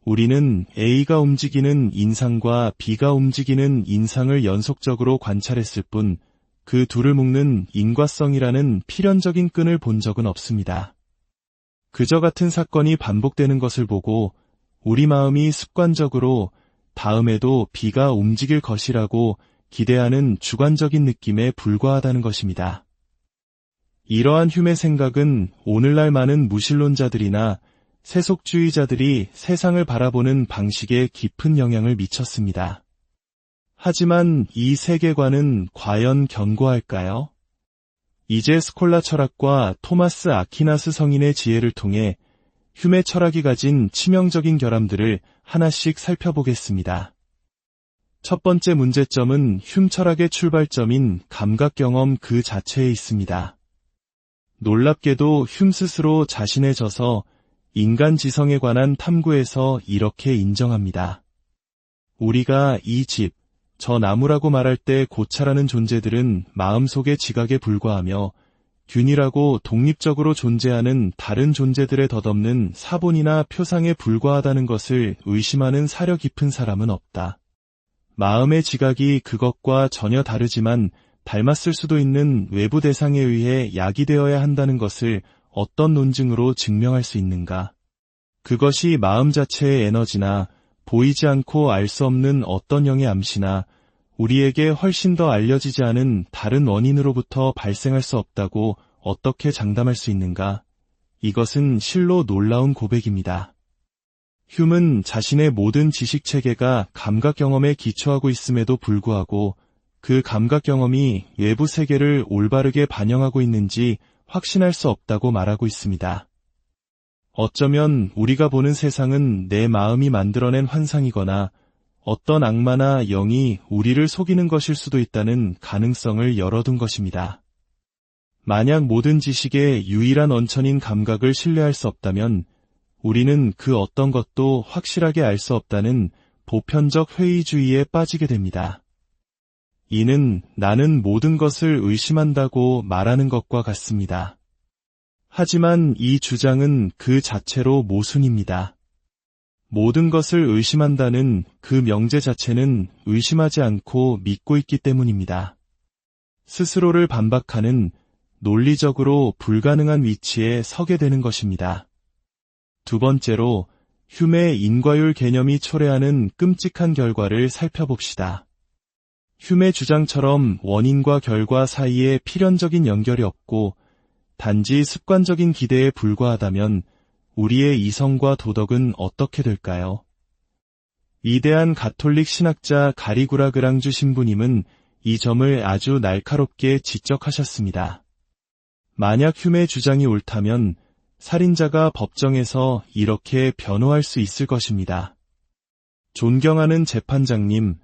우리는 A가 움직이는 인상과 B가 움직이는 인상을 연속적으로 관찰했을 뿐 그 둘을 묶는 인과성이라는 필연적인 끈을 본 적은 없습니다. 그저 같은 사건이 반복되는 것을 보고 우리 마음이 습관적으로 다음에도 B가 움직일 것이라고 기대하는 주관적인 느낌에 불과하다는 것입니다. 이러한 휴메의 생각은 오늘날 많은 무신론자들이나 세속주의자들이 세상을 바라보는 방식에 깊은 영향을 미쳤습니다. 하지만 이 세계관은 과연 견고할까요? 이제 스콜라 철학과 토마스 아퀴나스 성인의 지혜를 통해 휴메 철학이 가진 치명적인 결함들을 하나씩 살펴보겠습니다. 첫 번째 문제점은 휴메 철학의 출발점인 감각 경험 그 자체에 있습니다. 놀랍게도 휴메 스스로 자신의 저서 인간 지성에 관한 탐구에서 이렇게 인정합니다. 우리가 이 집, 저 나무라고 말할 때 고찰하는 존재들은 마음속의 지각에 불과하며 균일하고 독립적으로 존재하는 다른 존재들에 덧없는 사본이나 표상에 불과하다는 것을 의심하는 사려 깊은 사람은 없다. 마음의 지각이 그것과 전혀 다르지만 닮았을 수도 있는 외부 대상에 의해 야기되어야 한다는 것을 어떤 논증으로 증명할 수 있는가? 그것이 마음 자체의 에너지나 보이지 않고 알 수 없는 어떤 영의 암시나 우리에게 훨씬 더 알려지지 않은 다른 원인으로부터 발생할 수 없다고 어떻게 장담할 수 있는가? 이것은 실로 놀라운 고백입니다. 휴먼은 자신의 모든 지식체계가 감각 경험에 기초하고 있음에도 불구하고 그 감각 경험이 외부 세계를 올바르게 반영하고 있는지 확신할 수 없다고 말하고 있습니다. 어쩌면 우리가 보는 세상은 내 마음이 만들어낸 환상이거나 어떤 악마나 영이 우리를 속이는 것일 수도 있다는 가능성을 열어둔 것입니다. 만약 모든 지식의 유일한 원천인 감각을 신뢰할 수 없다면 우리는 그 어떤 것도 확실하게 알 수 없다는 보편적 회의주의에 빠지게 됩니다. 이는 나는 모든 것을 의심한다고 말하는 것과 같습니다. 하지만 이 주장은 그 자체로 모순입니다. 모든 것을 의심한다는 그 명제 자체는 의심하지 않고 믿고 있기 때문입니다. 스스로를 반박하는 논리적으로 불가능한 위치에 서게 되는 것입니다. 두 번째로 휴메의 인과율 개념이 초래하는 끔찍한 결과를 살펴봅시다. 휴메 주장처럼 원인과 결과 사이에 필연적인 연결이 없고 단지 습관적인 기대에 불과하다면 우리의 이성과 도덕은 어떻게 될까요? 위대한 가톨릭 신학자 가리구라 그랑주 신부님은 이 점을 아주 날카롭게 지적하셨습니다. 만약 휴메의 주장이 옳다면 살인자가 법정에서 이렇게 변호할 수 있을 것입니다. 존경하는 재판장님,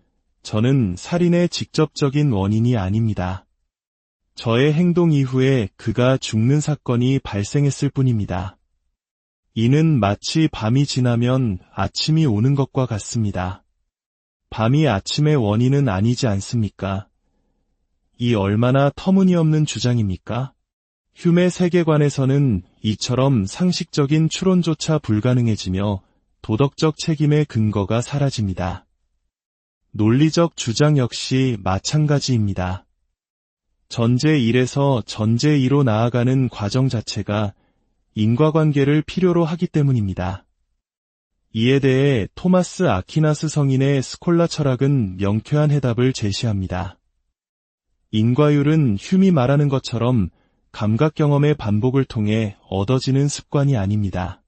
저는 살인의 직접적인 원인이 아닙니다. 저의 행동 이후에 그가 죽는 사건이 발생했을 뿐입니다. 이는 마치 밤이 지나면 아침이 오는 것과 같습니다. 밤이 아침의 원인은 아니지 않습니까? 이 얼마나 터무니없는 주장입니까? 휴메 세계관에서는 이처럼 상식적인 추론조차 불가능해지며 도덕적 책임의 근거가 사라집니다. 논리적 주장 역시 마찬가지입니다. 전제 1에서 전제 2로 나아가는 과정 자체가 인과관계를 필요로 하기 때문입니다. 이에 대해 토마스 아퀴나스 성인의 스콜라 철학은 명쾌한 해답을 제시합니다. 인과율은 흄이 말하는 것처럼 감각 경험의 반복을 통해 얻어지는 습관이 아닙니다.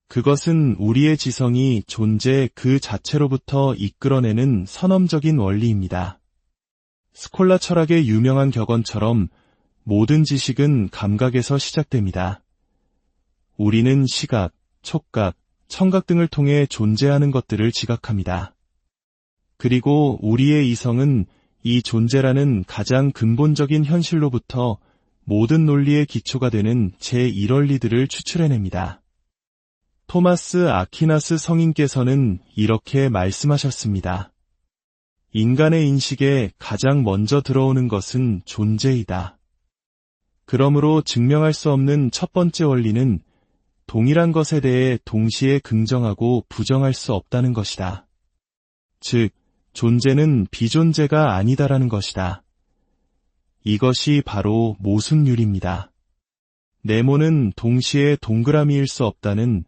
그것은 우리의 지성이 존재 그 자체로부터 이끌어내는 선엄적인 원리입니다. 스콜라 철학의 유명한 격언처럼 모든 지식은 감각에서 시작됩니다. 우리는 시각, 촉각, 청각 등을 통해 존재하는 것들을 지각합니다. 그리고 우리의 이성은 이 존재라는 가장 근본적인 현실로부터 모든 논리의 기초가 되는 제1원리들을 추출해냅니다. 토마스 아퀴나스 성인께서는 이렇게 말씀하셨습니다. 인간의 인식에 가장 먼저 들어오는 것은 존재이다. 그러므로 증명할 수 없는 첫 번째 원리는 동일한 것에 대해 동시에 긍정하고 부정할 수 없다는 것이다. 즉, 존재는 비존재가 아니다라는 것이다. 이것이 바로 모순율입니다. 네모는 동시에 동그라미일 수 없다는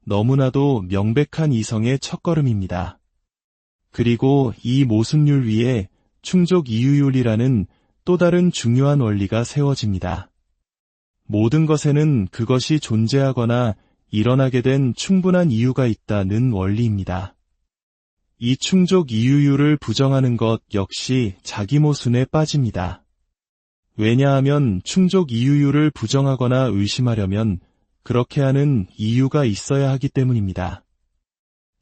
너무나도 명백한 이성의 첫걸음입니다. 그리고 이 모순율 위에 충족 이유율이라는 또 다른 중요한 원리가 세워집니다. 모든 것에는 그것이 존재하거나 일어나게 된 충분한 이유가 있다는 원리입니다. 이 충족 이유율을 부정하는 것 역시 자기 모순에 빠집니다. 왜냐하면 충족 이유율을 부정하거나 의심하려면 그렇게 하는 이유가 있어야 하기 때문입니다.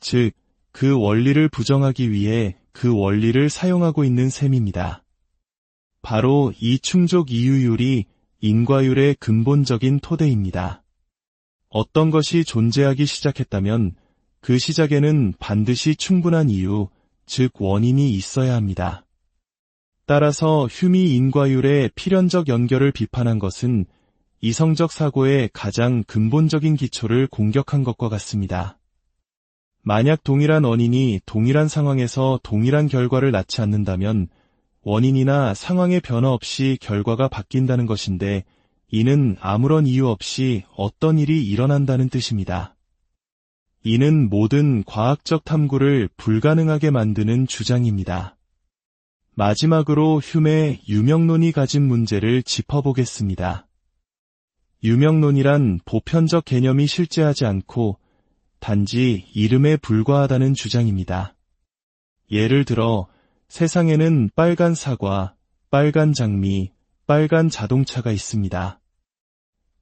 즉, 그 원리를 부정하기 위해 그 원리를 사용하고 있는 셈입니다. 바로 이 충족 이유율이 인과율의 근본적인 토대입니다. 어떤 것이 존재하기 시작했다면 그 시작에는 반드시 충분한 이유, 즉 원인이 있어야 합니다. 따라서 흄이 인과율의 필연적 연결을 비판한 것은 이성적 사고의 가장 근본적인 기초를 공격한 것과 같습니다. 만약 동일한 원인이 동일한 상황에서 동일한 결과를 낳지 않는다면 원인이나 상황의 변화 없이 결과가 바뀐다는 것인데 이는 아무런 이유 없이 어떤 일이 일어난다는 뜻입니다. 이는 모든 과학적 탐구를 불가능하게 만드는 주장입니다. 마지막으로 흄의 유명론이 가진 문제를 짚어보겠습니다. 유명론이란 보편적 개념이 실제하지 않고 단지 이름에 불과하다는 주장입니다. 예를 들어 세상에는 빨간 사과, 빨간 장미, 빨간 자동차가 있습니다.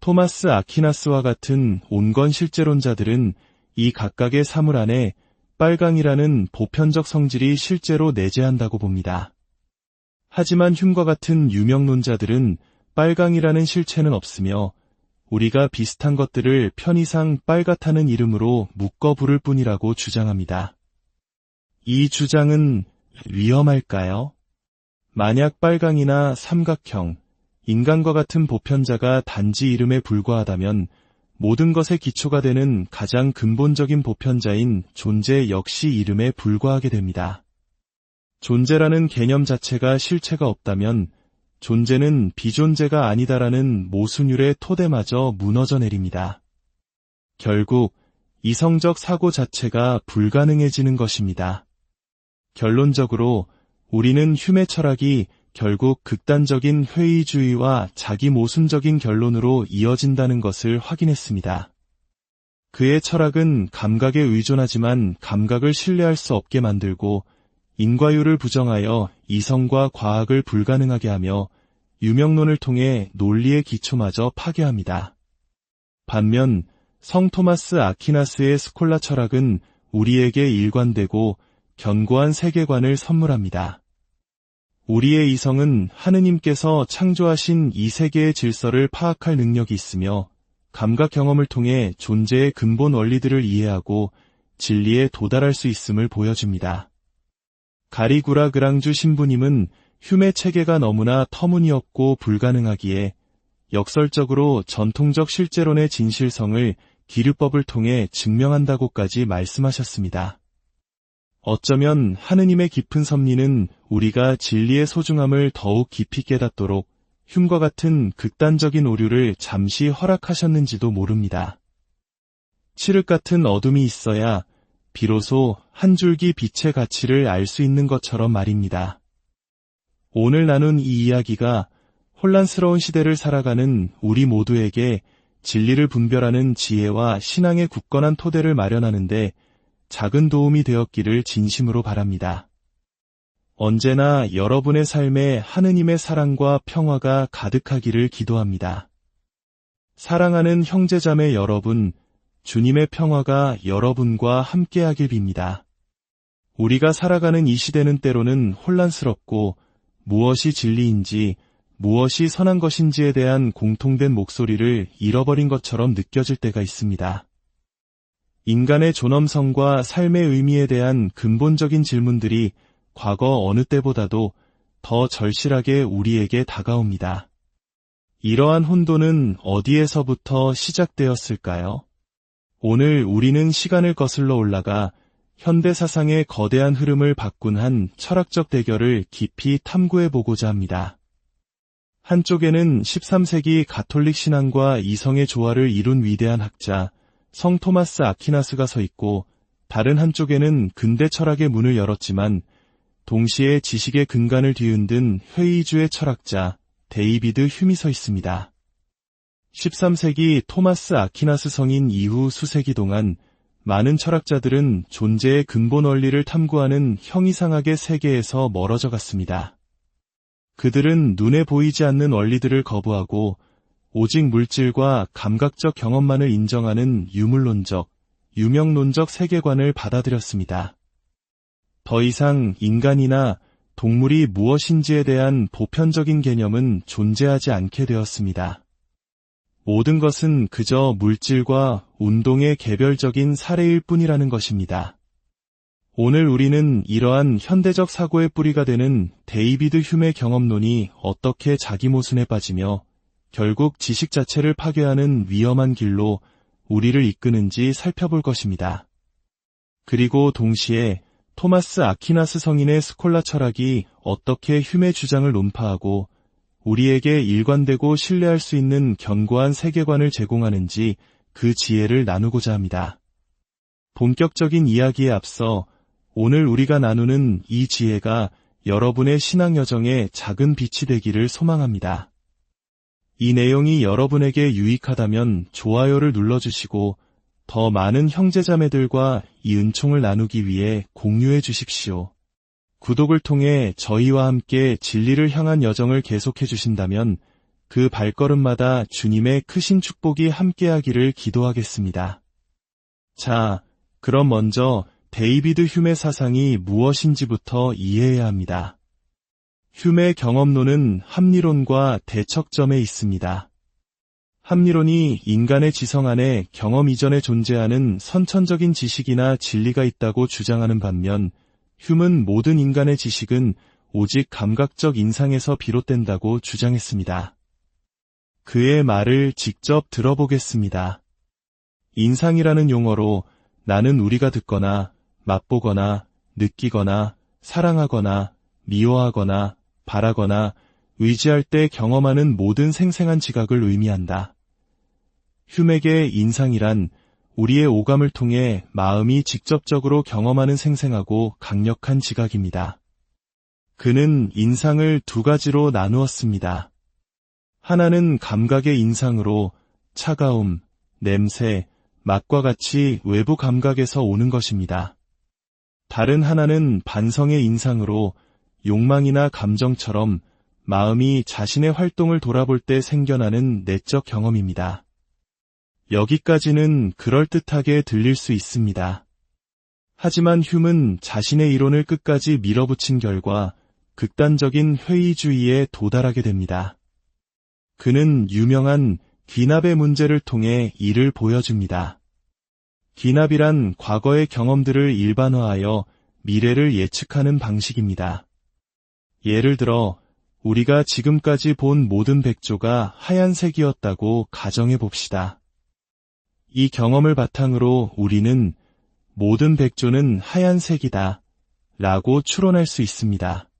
토마스 아퀴나스와 같은 온건 실제론자들은 이 각각의 사물 안에 빨강이라는 보편적 성질이 실제로 내재한다고 봅니다. 하지만 흄과 같은 유명론자들은 빨강이라는 실체는 없으며 우리가 비슷한 것들을 편의상 빨갛다는 이름으로 묶어 부를 뿐이라고 주장합니다. 이 주장은 위험할까요? 만약 빨강이나 삼각형, 인간과 같은 보편자가 단지 이름에 불과하다면 모든 것의 기초가 되는 가장 근본적인 보편자인 존재 역시 이름에 불과하게 됩니다. 존재라는 개념 자체가 실체가 없다면 존재는 비존재가 아니다라는 모순율의 토대마저 무너져 내립니다. 결국 이성적 사고 자체가 불가능해지는 것입니다. 결론적으로 우리는 흄의 철학이 결국 극단적인 회의주의와 자기 모순적인 결론으로 이어진다는 것을 확인했습니다. 그의 철학은 감각에 의존하지만 감각을 신뢰할 수 없게 만들고 인과율을 부정하여 이성과 과학을 불가능하게 하며 유명론을 통해 논리의 기초마저 파괴합니다. 반면 성 토마스 아퀴나스의 스콜라 철학은 우리에게 일관되고 견고한 세계관을 선물합니다. 우리의 이성은 하느님께서 창조하신 이 세계의 질서를 파악할 능력이 있으며 감각 경험을 통해 존재의 근본 원리들을 이해하고 진리에 도달할 수 있음을 보여줍니다. 가리구라 그랑주 신부님은 흄의 체계가 너무나 터무니없고 불가능하기에 역설적으로 전통적 실제론의 진실성을 기류법을 통해 증명한다고까지 말씀하셨습니다. 어쩌면 하느님의 깊은 섭리는 우리가 진리의 소중함을 더욱 깊이 깨닫도록 흄과 같은 극단적인 오류를 잠시 허락하셨는지도 모릅니다. 칠흑 같은 어둠이 있어야 비로소 한 줄기 빛의 가치를 알 수 있는 것처럼 말입니다. 오늘 나눈 이 이야기가 혼란스러운 시대를 살아가는 우리 모두에게 진리를 분별하는 지혜와 신앙의 굳건한 토대를 마련하는데 작은 도움이 되었기를 진심으로 바랍니다. 언제나 여러분의 삶에 하느님의 사랑과 평화가 가득하기를 기도합니다. 사랑하는 형제자매 여러분, 주님의 평화가 여러분과 함께하길 빕니다. 우리가 살아가는 이 시대는 때로는 혼란스럽고 무엇이 진리인지, 무엇이 선한 것인지에 대한 공통된 목소리를 잃어버린 것처럼 느껴질 때가 있습니다. 인간의 존엄성과 삶의 의미에 대한 근본적인 질문들이 과거 어느 때보다도 더 절실하게 우리에게 다가옵니다. 이러한 혼돈은 어디에서부터 시작되었을까요? 오늘 우리는 시간을 거슬러 올라가 현대 사상의 거대한 흐름을 바꾼 한 철학적 대결을 깊이 탐구해보고자 합니다. 한쪽에는 13세기 가톨릭 신앙과 이성의 조화를 이룬 위대한 학자 성 토마스 아퀴나스가 서 있고, 다른 한쪽에는 근대 철학의 문을 열었지만 동시에 지식의 근간을 뒤흔든 회의주의 철학자 데이비드 휴미 서 있습니다. 13세기 토마스 아퀴나스 성인 이후 수세기 동안 많은 철학자들은 존재의 근본 원리를 탐구하는 형이상학의 세계에서 멀어져 갔습니다. 그들은 눈에 보이지 않는 원리들을 거부하고 오직 물질과 감각적 경험만을 인정하는 유물론적, 유명론적 세계관을 받아들였습니다. 더 이상 인간이나 동물이 무엇인지에 대한 보편적인 개념은 존재하지 않게 되었습니다. 모든 것은 그저 물질과 운동의 개별적인 사례일 뿐이라는 것입니다. 오늘 우리는 이러한 현대적 사고의 뿌리가 되는 데이비드 휴메 경험론이 어떻게 자기 모순에 빠지며 결국 지식 자체를 파괴하는 위험한 길로 우리를 이끄는지 살펴볼 것입니다. 그리고 동시에 토마스 아퀴나스 성인의 스콜라 철학이 어떻게 휴메 주장을 논파하고 우리에게 일관되고 신뢰할 수 있는 견고한 세계관을 제공하는지 그 지혜를 나누고자 합니다. 본격적인 이야기에 앞서 오늘 우리가 나누는 이 지혜가 여러분의 신앙 여정에 작은 빛이 되기를 소망합니다. 이 내용이 여러분에게 유익하다면 좋아요를 눌러주시고 더 많은 형제자매들과 이 은총을 나누기 위해 공유해 주십시오. 구독을 통해 저희와 함께 진리를 향한 여정을 계속해 주신다면 그 발걸음마다 주님의 크신 축복이 함께하기를 기도하겠습니다. 자, 그럼 먼저 데이비드 휴메 사상이 무엇인지부터 이해해야 합니다. 휴메 경험론은 합리론과 대척점에 있습니다. 합리론이 인간의 지성 안에 경험 이전에 존재하는 선천적인 지식이나 진리가 있다고 주장하는 반면, 휴는 모든 인간의 지식은 오직 감각적 인상에서 비롯된다고 주장했습니다. 그의 말을 직접 들어보겠습니다. 인상이라는 용어로 나는 우리가 듣거나 맛보거나 느끼거나 사랑하거나 미워하거나 바라거나 의지할 때 경험하는 모든 생생한 지각을 의미한다. 휴맥의 인상이란 우리의 오감을 통해 마음이 직접적으로 경험하는 생생하고 강력한 지각입니다. 그는 인상을 두 가지로 나누었습니다. 하나는 감각의 인상으로 차가움, 냄새, 맛과 같이 외부 감각에서 오는 것입니다. 다른 하나는 반성의 인상으로 욕망이나 감정처럼 마음이 자신의 활동을 돌아볼 때 생겨나는 내적 경험입니다. 여기까지는 그럴듯하게 들릴 수 있습니다. 하지만 휴는 자신의 이론을 끝까지 밀어붙인 결과 극단적인 회의주의에 도달하게 됩니다. 그는 유명한 귀납의 문제를 통해 이를 보여줍니다. 귀납이란 과거의 경험들을 일반화하여 미래를 예측하는 방식입니다. 예를 들어 우리가 지금까지 본 모든 백조가 하얀색이었다고 가정해 봅시다. 이 경험을 바탕으로 우리는 모든 백조는 하얀색이다 라고 추론할 수 있습니다.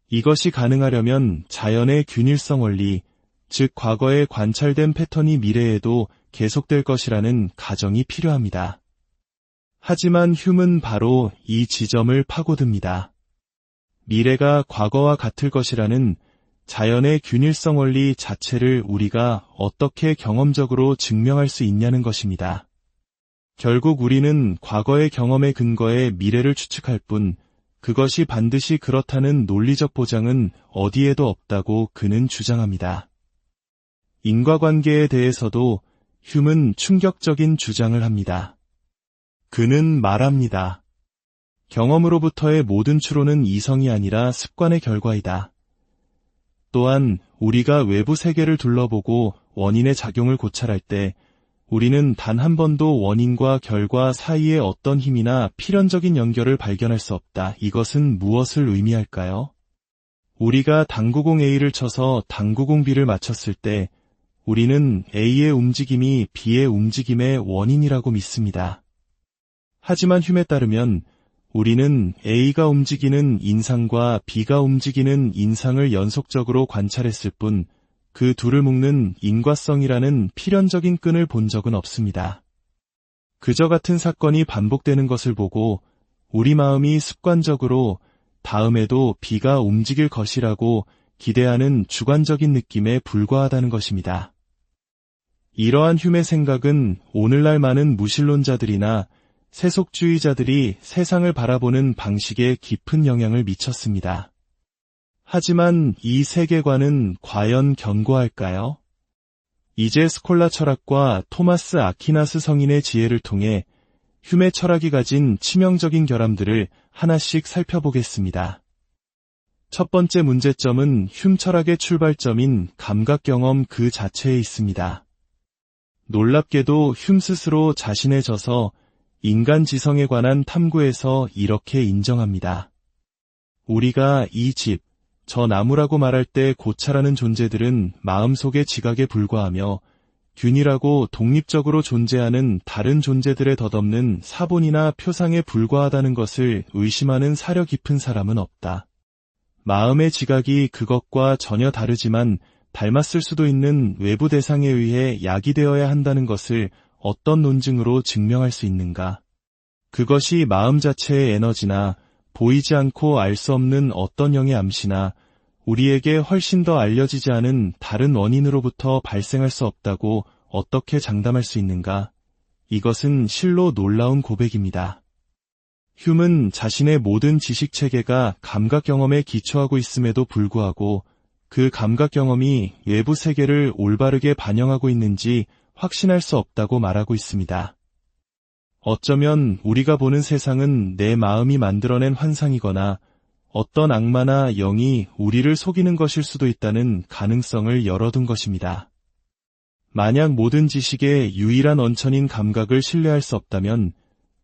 이것이 가능하려면 자연의 균일성 원리, 즉 과거에 관찰된 패턴이 미래에도 계속될 것이라는 가정이 필요합니다. 하지만 휴는 바로 이 지점을 파고듭니다. 미래가 과거와 같을 것이라는 자연의 균일성 원리 자체를 우리가 어떻게 경험적으로 증명할 수 있냐는 것입니다. 결국 우리는 과거의 경험에 근거해 미래를 추측할 뿐 그것이 반드시 그렇다는 논리적 보장은 어디에도 없다고 그는 주장합니다. 인과관계에 대해서도 휴먼은 충격적인 주장을 합니다. 그는 말합니다. 경험으로부터의 모든 추론은 이성이 아니라 습관의 결과이다. 또한 우리가 외부 세계를 둘러보고 원인의 작용을 고찰할 때 우리는 단 한 번도 원인과 결과 사이에 어떤 힘이나 필연적인 연결을 발견할 수 없다. 이것은 무엇을 의미할까요? 우리가 당구공 A를 쳐서 당구공 B를 맞췄을 때 우리는 A의 움직임이 B의 움직임의 원인이라고 믿습니다. 하지만 휴메에 따르면 우리는 A가 움직이는 인상과 B가 움직이는 인상을 연속적으로 관찰했을 뿐 그 둘을 묶는 인과성이라는 필연적인 끈을 본 적은 없습니다. 그저 같은 사건이 반복되는 것을 보고 우리 마음이 습관적으로 다음에도 B가 움직일 것이라고 기대하는 주관적인 느낌에 불과하다는 것입니다. 이러한 휴메의 생각은 오늘날 많은 무신론자들이나 세속주의자들이 세상을 바라보는 방식에 깊은 영향을 미쳤습니다. 하지만 이 세계관은 과연 견고할까요? 이제 스콜라 철학과 토마스 아퀴나스 성인의 지혜를 통해 휴메 철학이 가진 치명적인 결함들을 하나씩 살펴보겠습니다. 첫 번째 문제점은 휴메 철학의 출발점인 감각 경험 그 자체에 있습니다. 놀랍게도 휴메 스스로 자신의 저서 인간 지성에 관한 탐구에서 이렇게 인정합니다. 우리가 이 집, 저 나무라고 말할 때 고찰하는 존재들은 마음속의 지각에 불과하며 균일하고 독립적으로 존재하는 다른 존재들에 덧없는 사본이나 표상에 불과하다는 것을 의심하는 사려 깊은 사람은 없다. 마음의 지각이 그것과 전혀 다르지만 닮았을 수도 있는 외부 대상에 의해 야기되어야 한다는 것을 어떤 논증으로 증명할 수 있는가? 그것이 마음 자체의 에너지나 보이지 않고 알 수 없는 어떤 영의 암시나 우리에게 훨씬 더 알려지지 않은 다른 원인으로부터 발생할 수 없다고 어떻게 장담할 수 있는가? 이것은 실로 놀라운 고백입니다. 휴먼은 자신의 모든 지식 체계가 감각 경험에 기초하고 있음에도 불구하고 그 감각 경험이 외부 세계를 올바르게 반영하고 있는지 확신할 수 없다고 말하고 있습니다. 어쩌면 우리가 보는 세상은 내 마음이 만들어낸 환상이거나 어떤 악마나 영이 우리를 속이는 것일 수도 있다는 가능성을 열어둔 것입니다. 만약 모든 지식의 유일한 원천인 감각을 신뢰할 수 없다면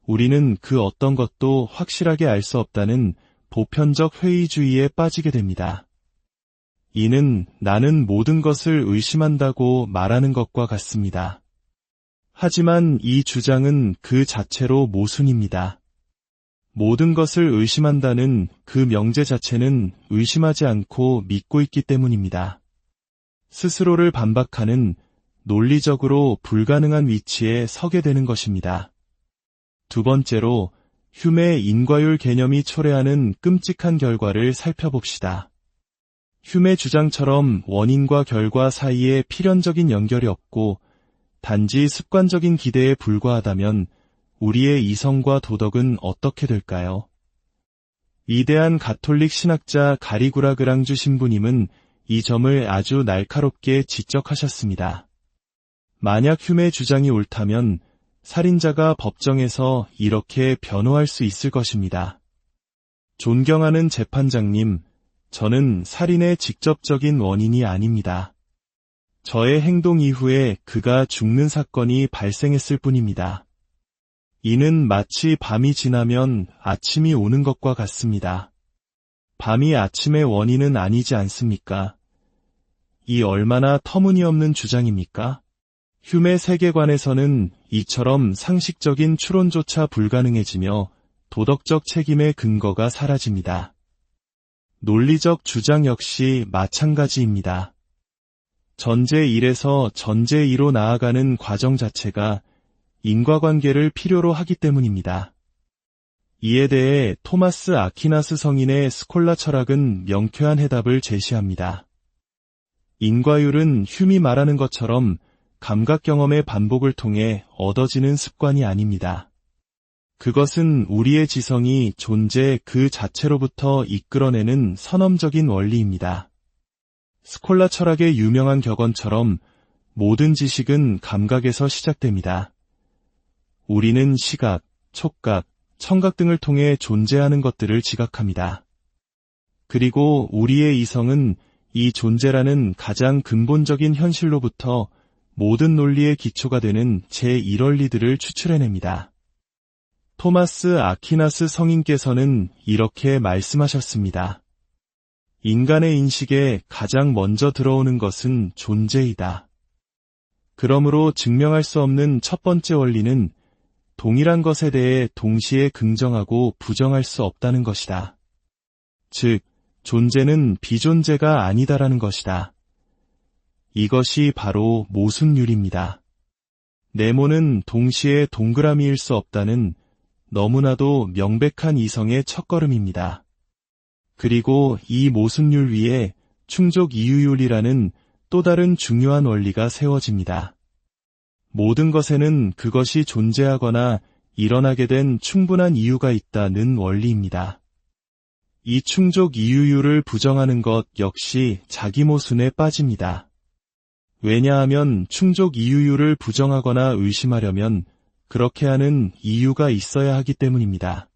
우리는 그 어떤 것도 확실하게 알 수 없다는 보편적 회의주의에 빠지게 됩니다. 이는 나는 모든 것을 의심한다고 말하는 것과 같습니다. 하지만 이 주장은 그 자체로 모순입니다. 모든 것을 의심한다는 그 명제 자체는 의심하지 않고 믿고 있기 때문입니다. 스스로를 반박하는 논리적으로 불가능한 위치에 서게 되는 것입니다. 두 번째로 휴메의 인과율 개념이 초래하는 끔찍한 결과를 살펴봅시다. 휴메 주장처럼 원인과 결과 사이에 필연적인 연결이 없고 단지 습관적인 기대에 불과하다면 우리의 이성과 도덕은 어떻게 될까요? 위대한 가톨릭 신학자 가리구라 그랑주 신부님은 이 점을 아주 날카롭게 지적하셨습니다. 만약 휴메의 주장이 옳다면 살인자가 법정에서 이렇게 변호할 수 있을 것입니다. 존경하는 재판장님, 저는 살인의 직접적인 원인이 아닙니다. 저의 행동 이후에 그가 죽는 사건이 발생했을 뿐입니다. 이는 마치 밤이 지나면 아침이 오는 것과 같습니다. 밤이 아침의 원인은 아니지 않습니까? 이 얼마나 터무니없는 주장입니까? 휴메 세계관에서는 이처럼 상식적인 추론조차 불가능해지며 도덕적 책임의 근거가 사라집니다. 논리적 주장 역시 마찬가지입니다. 전제 1에서 전제 2로 나아가는 과정 자체가 인과관계를 필요로 하기 때문입니다. 이에 대해 토마스 아퀴나스 성인의 스콜라 철학은 명쾌한 해답을 제시합니다. 인과율은 흄이 말하는 것처럼 감각 경험의 반복을 통해 얻어지는 습관이 아닙니다. 그것은 우리의 지성이 존재 그 자체로부터 이끌어내는 선엄적인 원리입니다. 스콜라 철학의 유명한 격언처럼 모든 지식은 감각에서 시작됩니다. 우리는 시각, 촉각, 청각 등을 통해 존재하는 것들을 지각합니다. 그리고 우리의 이성은 이 존재라는 가장 근본적인 현실로부터 모든 논리의 기초가 되는 제1원리들을 추출해냅니다. 토마스 아퀴나스 성인께서는 이렇게 말씀하셨습니다. 인간의 인식에 가장 먼저 들어오는 것은 존재이다. 그러므로 증명할 수 없는 첫 번째 원리는 동일한 것에 대해 동시에 긍정하고 부정할 수 없다는 것이다. 즉, 존재는 비존재가 아니다라는 것이다. 이것이 바로 모순율입니다. 네모는 동시에 동그라미일 수 없다는 너무나도 명백한 이성의 첫걸음입니다. 그리고 이 모순율 위에 충족 이유율이라는 또 다른 중요한 원리가 세워집니다. 모든 것에는 그것이 존재하거나 일어나게 된 충분한 이유가 있다는 원리입니다. 이 충족 이유율을 부정하는 것 역시 자기 모순에 빠집니다. 왜냐하면 충족 이유율을 부정하거나 의심하려면 그렇게 하는 이유가 있어야 하기 때문입니다.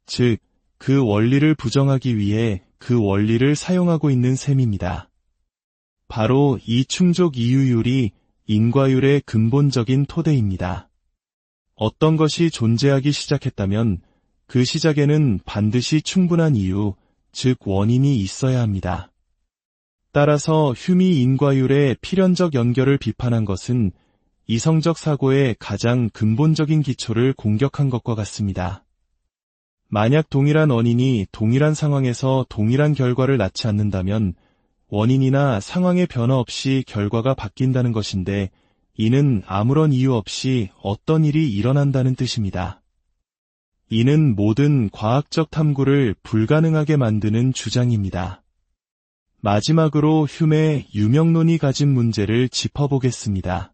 즉, 그 원리를 부정하기 위해 그 원리를 사용하고 있는 셈입니다. 바로 이 충족 이유율이 인과율의 근본적인 토대입니다. 어떤 것이 존재하기 시작했다면 그 시작에는 반드시 충분한 이유, 즉 원인이 있어야 합니다. 따라서 흄이 인과율의 필연적 연결을 비판한 것은 이성적 사고의 가장 근본적인 기초를 공격한 것과 같습니다. 만약 동일한 원인이 동일한 상황에서 동일한 결과를 낳지 않는다면 원인이나 상황의 변화 없이 결과가 바뀐다는 것인데 이는 아무런 이유 없이 어떤 일이 일어난다는 뜻입니다. 이는 모든 과학적 탐구를 불가능하게 만드는 주장입니다. 마지막으로 흄의 유명론이 가진 문제를 짚어보겠습니다.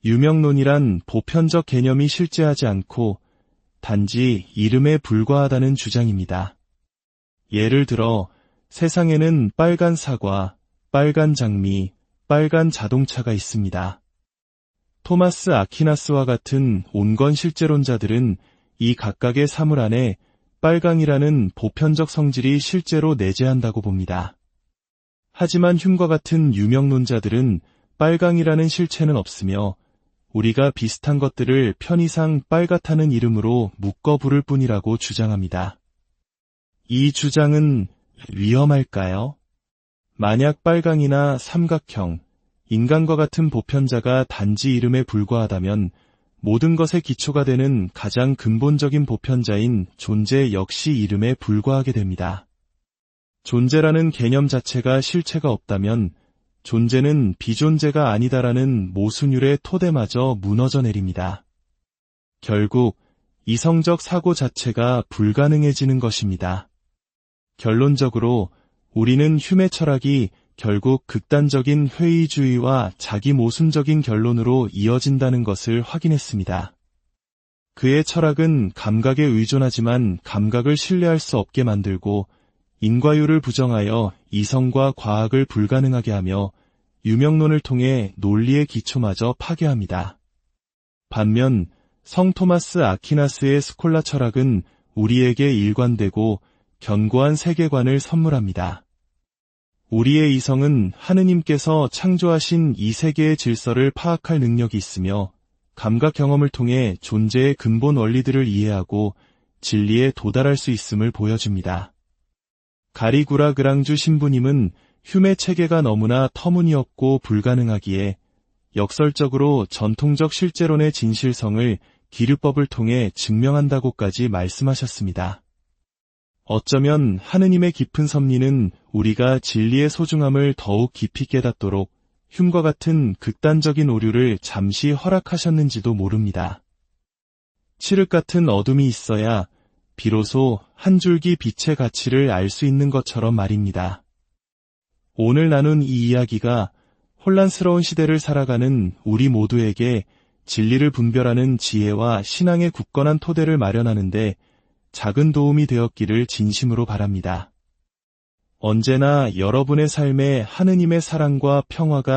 유명론이란 보편적 개념이 실제하지 않고 단지 이름에 불과하다는 주장입니다. 예를 들어 세상에는 빨간 사과, 빨간 장미, 빨간 자동차가 있습니다. 토마스 아퀴나스와 같은 온건 실제론자들은 이 각각의 사물 안에 빨강이라는 보편적 성질이 실제로 내재한다고 봅니다. 하지만 흄과 같은 유명론자들은 빨강이라는 실체는 없으며 우리가 비슷한 것들을 편의상 빨갛다는 이름으로 묶어 부를 뿐이라고 주장합니다. 이 주장은 위험할까요? 만약 빨강이나 삼각형, 인간과 같은 보편자가 단지 이름에 불과하다면 모든 것의 기초가 되는 가장 근본적인 보편자인 존재 역시 이름에 불과하게 됩니다. 존재라는 개념 자체가 실체가 없다면 존재는 비존재가 아니다라는 모순율의 토대마저 무너져 내립니다. 결국 이성적 사고 자체가 불가능해지는 것입니다. 결론적으로 우리는 흄의 철학이 결국 극단적인 회의주의와 자기 모순적인 결론으로 이어진다는 것을 확인했습니다. 그의 철학은 감각에 의존하지만 감각을 신뢰할 수 없게 만들고 인과율을 부정하여 이성과 과학을 불가능하게 하며 유명론을 통해 논리의 기초마저 파괴합니다. 반면 성 토마스 아퀴나스의 스콜라 철학은 우리에게 일관되고 견고한 세계관을 선물합니다. 우리의 이성은 하느님께서 창조하신 이 세계의 질서를 파악할 능력이 있으며 감각 경험을 통해 존재의 근본 원리들을 이해하고 진리에 도달할 수 있음을 보여줍니다. 가리구라 그랑주 신부님은 흄의 체계가 너무나 터무니없고 불가능하기에 역설적으로 전통적 실제론의 진실성을 기류법을 통해 증명한다고까지 말씀하셨습니다. 어쩌면 하느님의 깊은 섭리는 우리가 진리의 소중함을 더욱 깊이 깨닫도록 흄과 같은 극단적인 오류를 잠시 허락하셨는지도 모릅니다. 칠흑 같은 어둠이 있어야 비로소 한 줄기 빛의 가치를 알 수 있는 것처럼 말입니다. 오늘 나눈 이 이야기가 혼란스러운 시대를 살아가는 우리 모두에게 진리를 분별하는 지혜와 신앙의 굳건한 토대를 마련하는데 작은 도움이 되었기를 진심으로 바랍니다. 언제나 여러분의 삶에 하느님의 사랑과 평화가